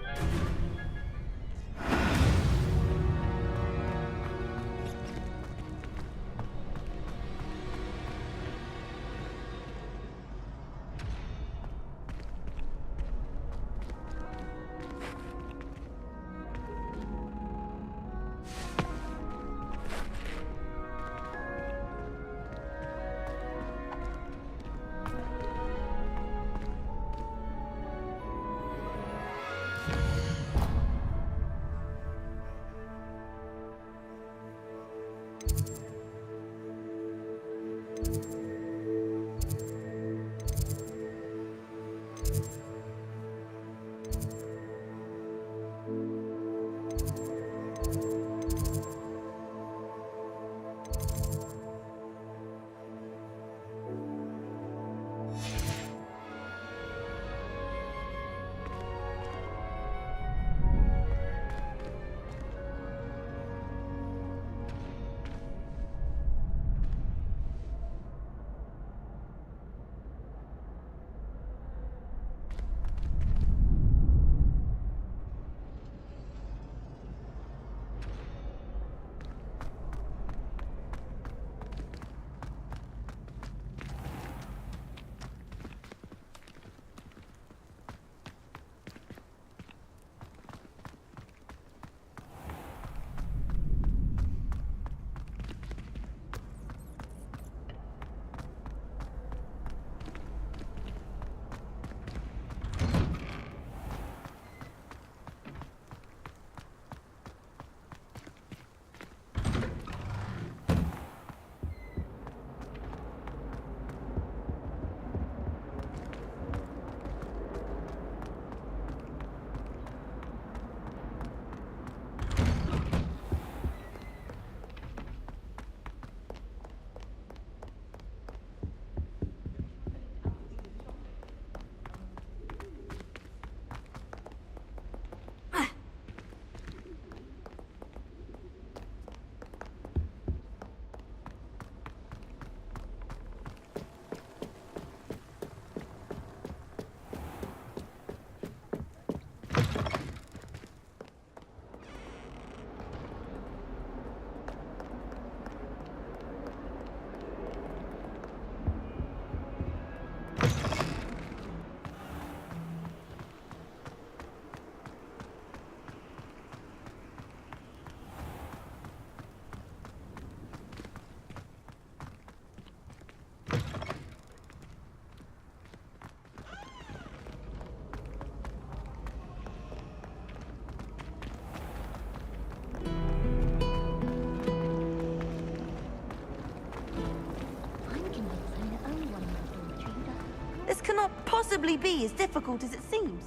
possibly be as difficult as it seems.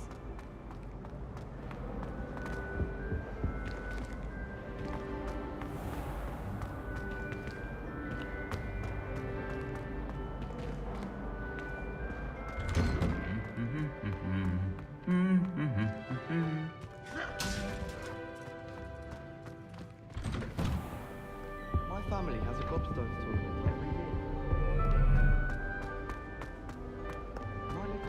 My family has a gobstones tournament every year. My little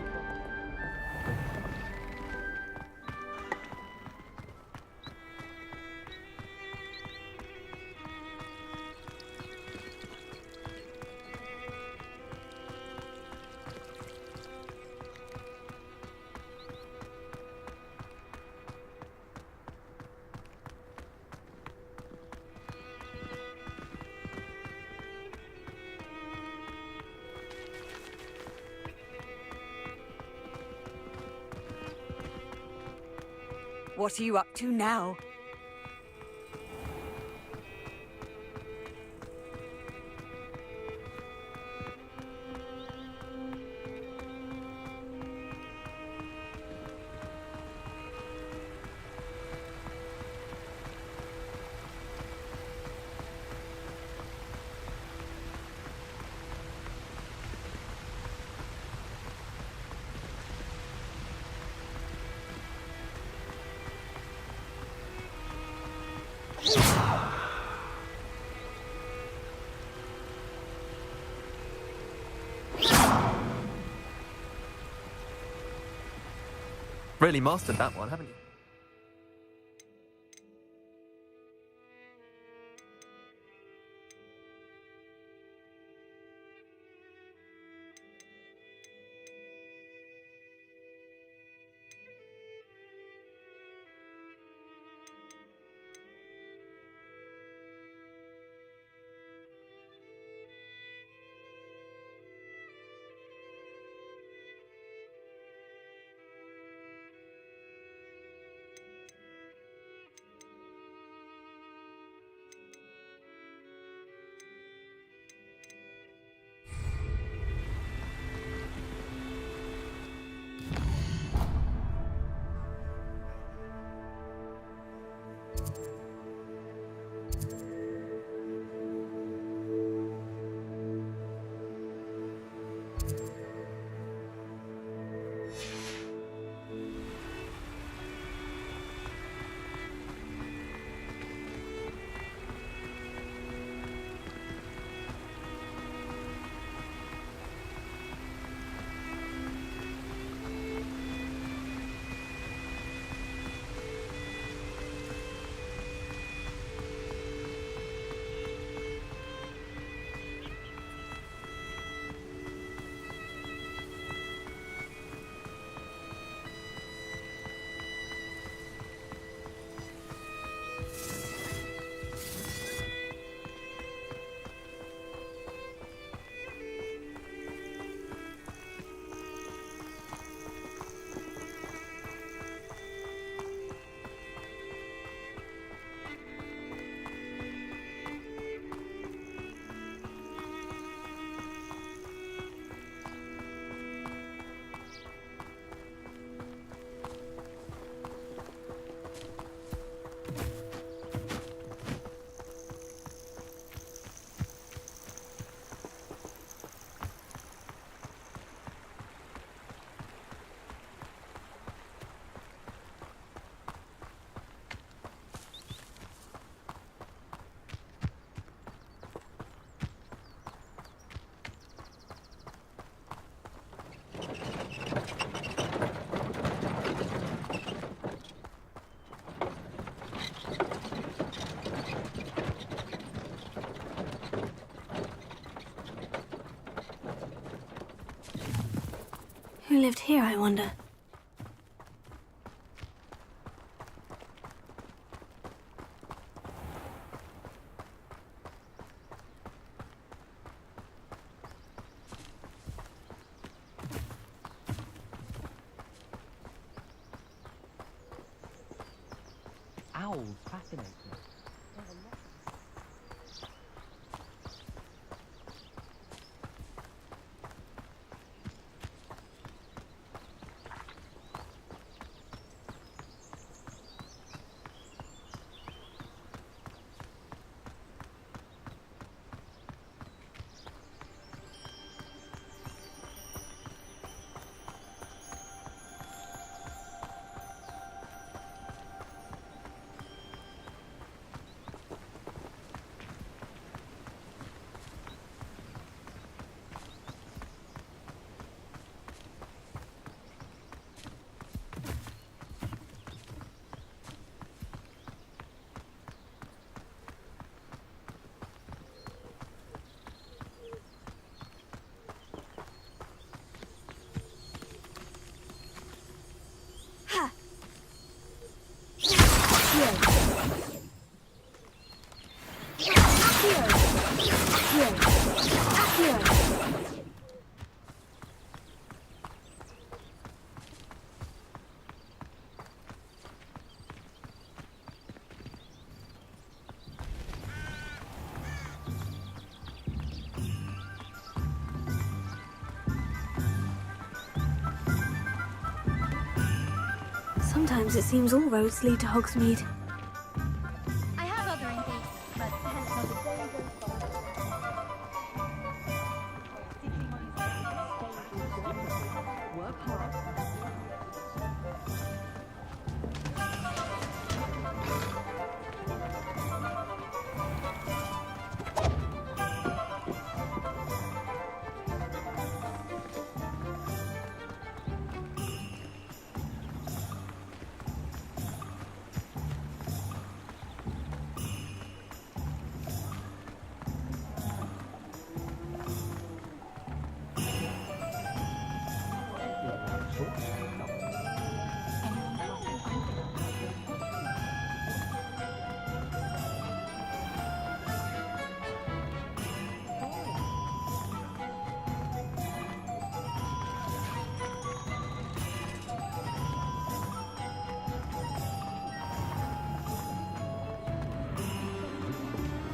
What are you up to now? Really mastered that one, haven't you? Who lived here, I wonder? Owls fascinate me. Sometimes it seems all roads lead to Hogsmead. I have other engagements, but hence how the day goes by. Work hard.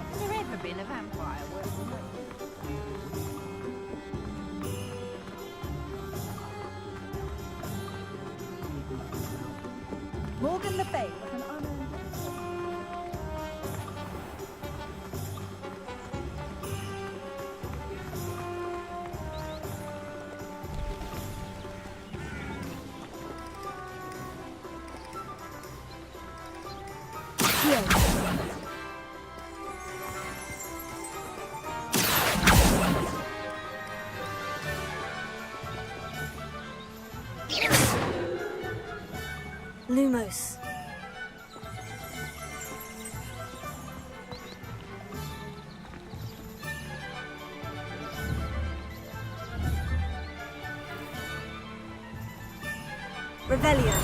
Has there ever been a vampire? Morgan Le Fay was an unearned. Lumos. Revelio.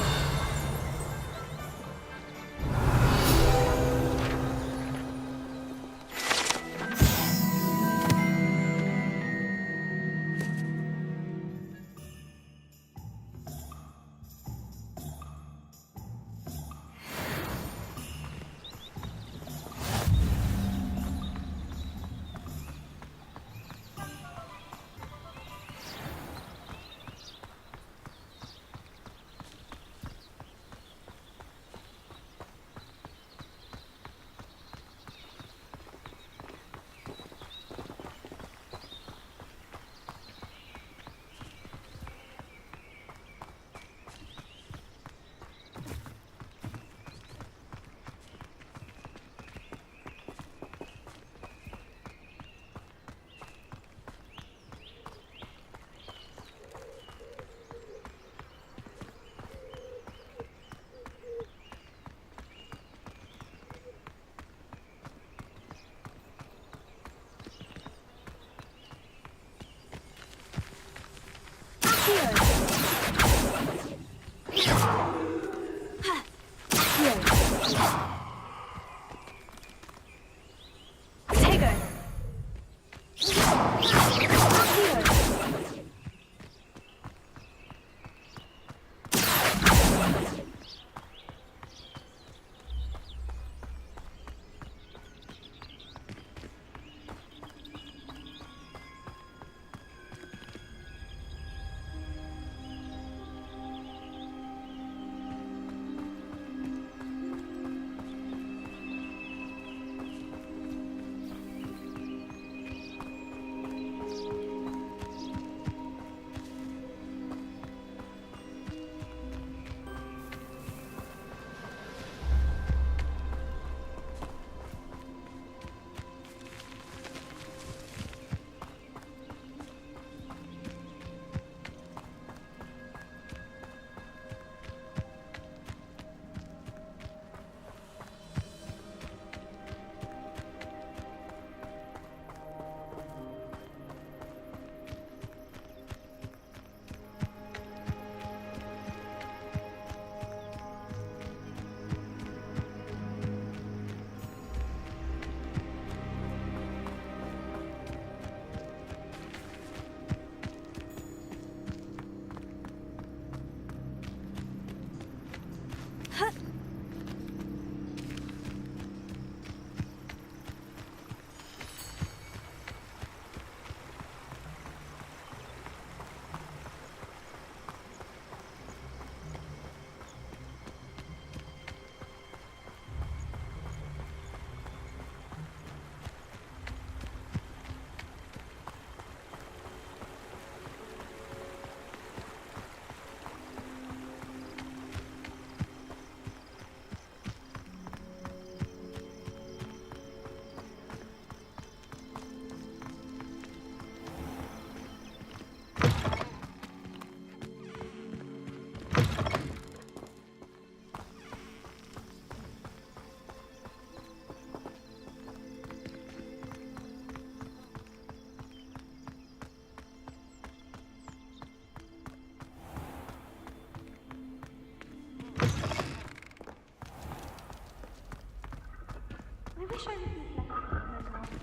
wish I received lessons from her more often.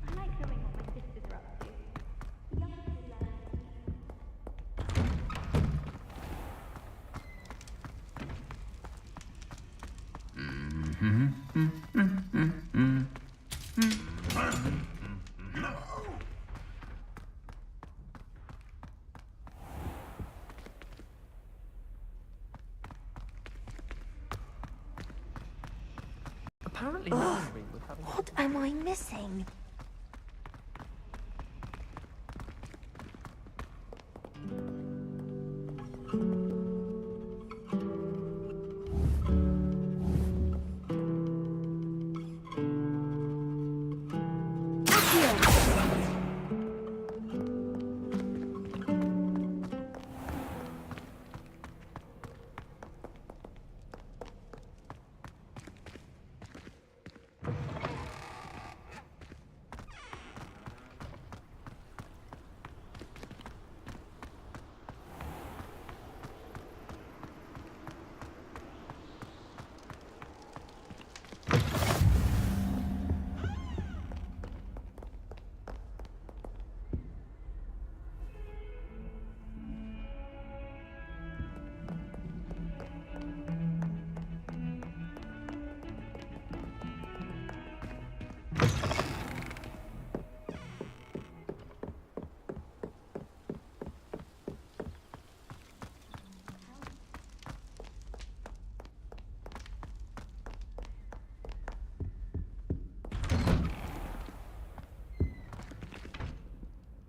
I like knowing what my sisters are up to. The youngsters learn. Apparently, Ugh, Henry was having. what am I missing?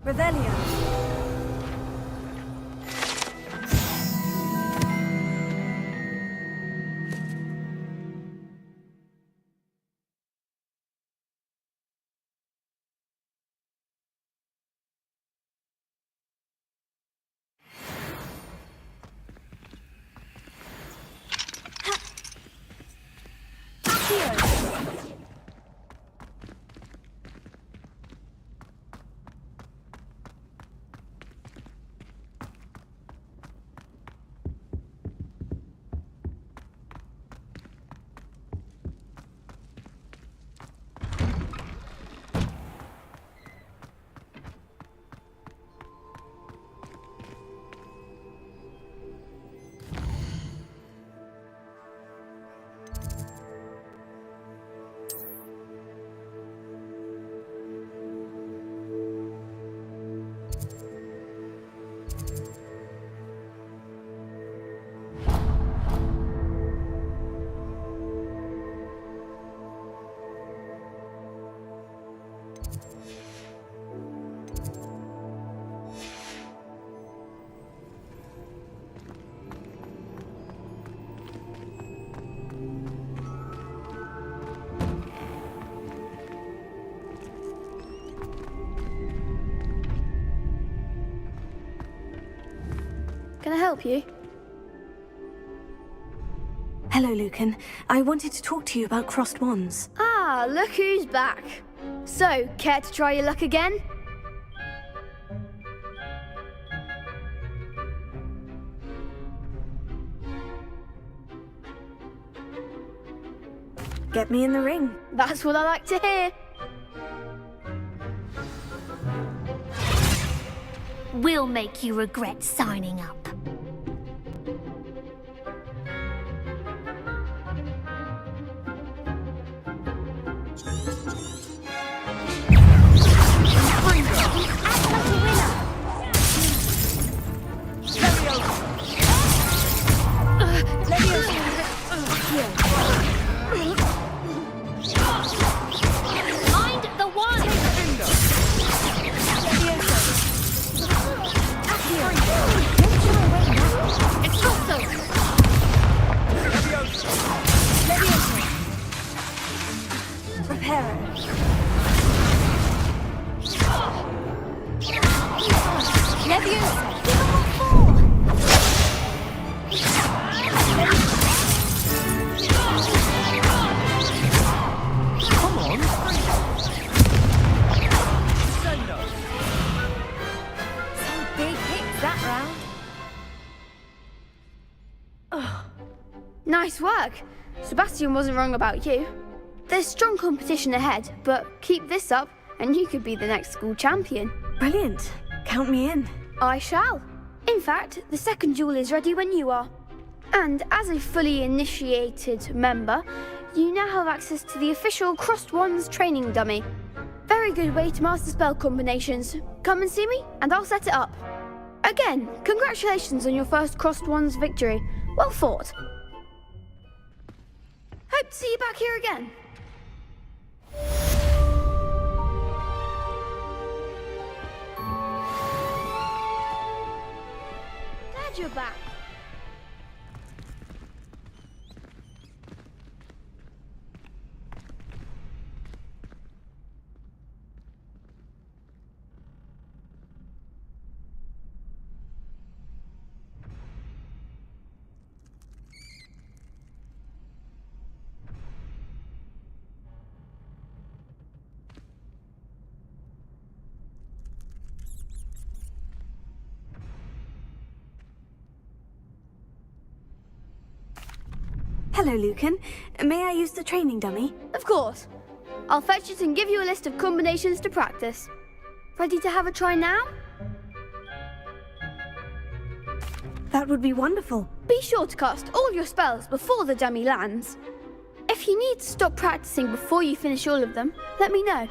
Revelio. Can I help you? Hello, Lucan. I wanted to talk to you about crossed wands. Ah, look who's back. So, care to try your luck again? Get me in the ring. That's what I like to hear. We'll make you regret signing up. Find the one! It's also! Prepare. Come on. Some big hits that round. Nice work. Sebastian wasn't wrong about you. There's strong competition ahead, but keep this up and you could be the next school champion. Brilliant. Count me in. I shall. In fact, the second duel is ready when you are. And as a fully initiated member, you now have access to the official Crossed Wands training dummy. Very good way to master spell combinations. Come and see me, and I'll set it up. Again, congratulations on your first Crossed Wands victory. Well fought. Hope to see you back here again. Glad you're back. Hello, Lucan. May I use the training dummy? Of course. I'll fetch it and give you a list of combinations to practice. Ready to have a try now? That would be wonderful. Be sure to cast all your spells before the dummy lands. If you need to stop practicing before you finish all of them, let me know.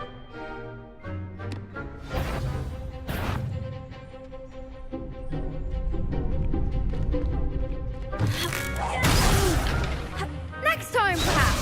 Next time, perhaps.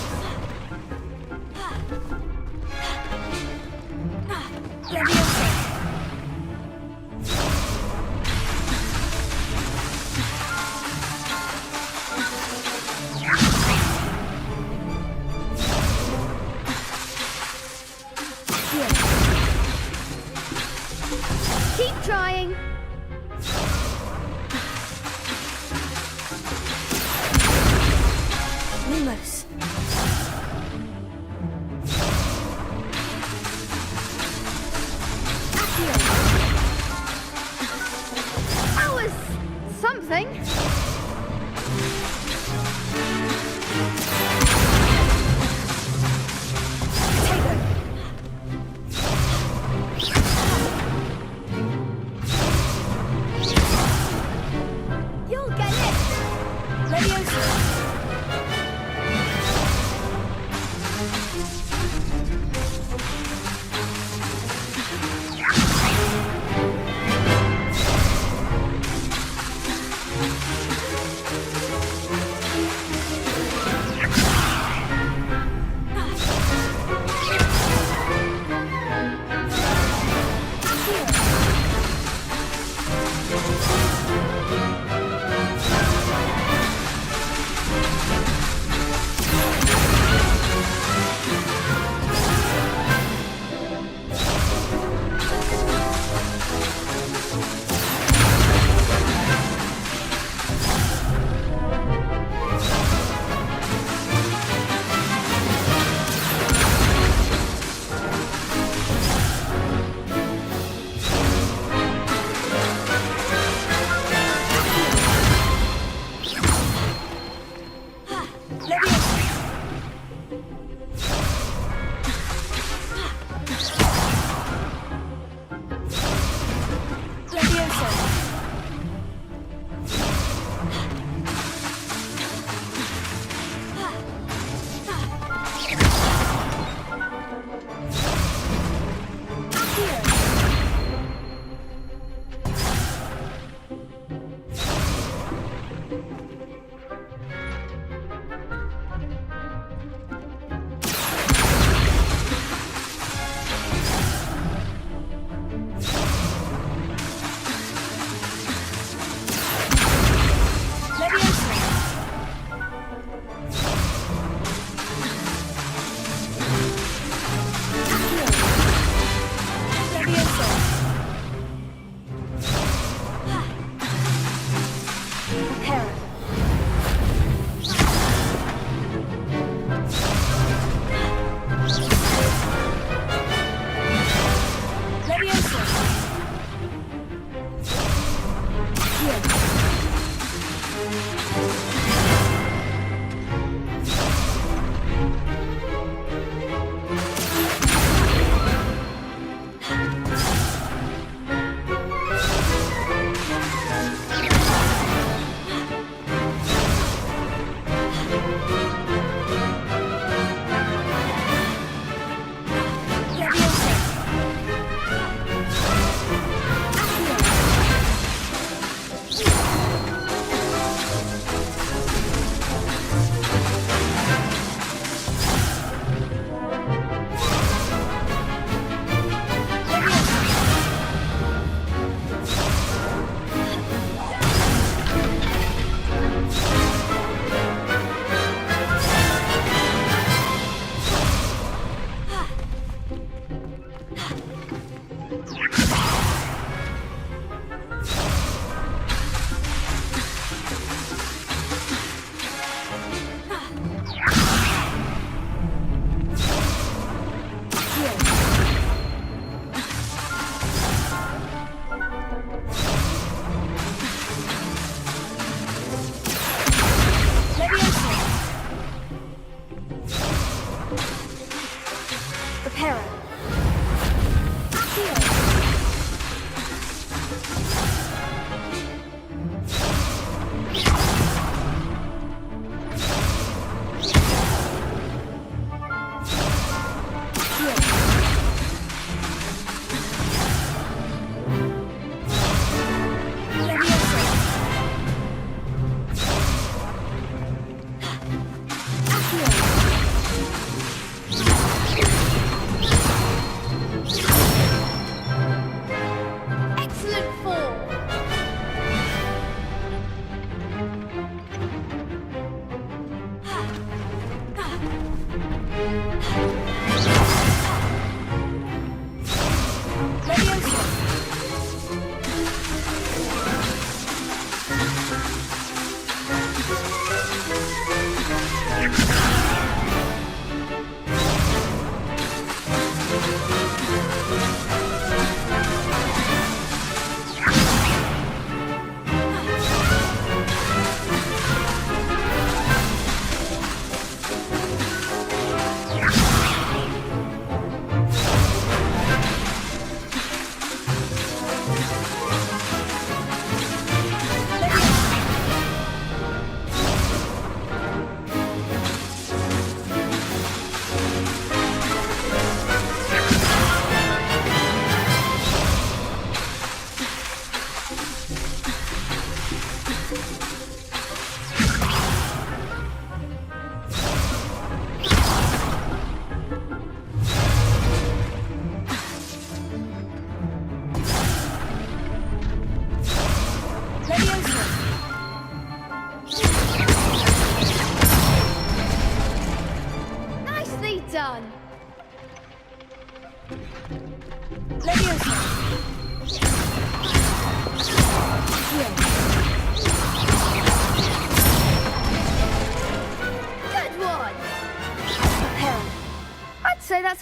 Keep trying. Lumos. That was something. You'll get it. Leviosa.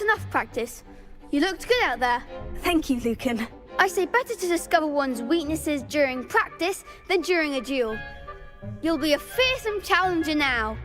enough practice. You looked good out there. Thank you, Lucan. I say better to discover one's weaknesses during practice than during a duel. You'll be a fearsome challenger now.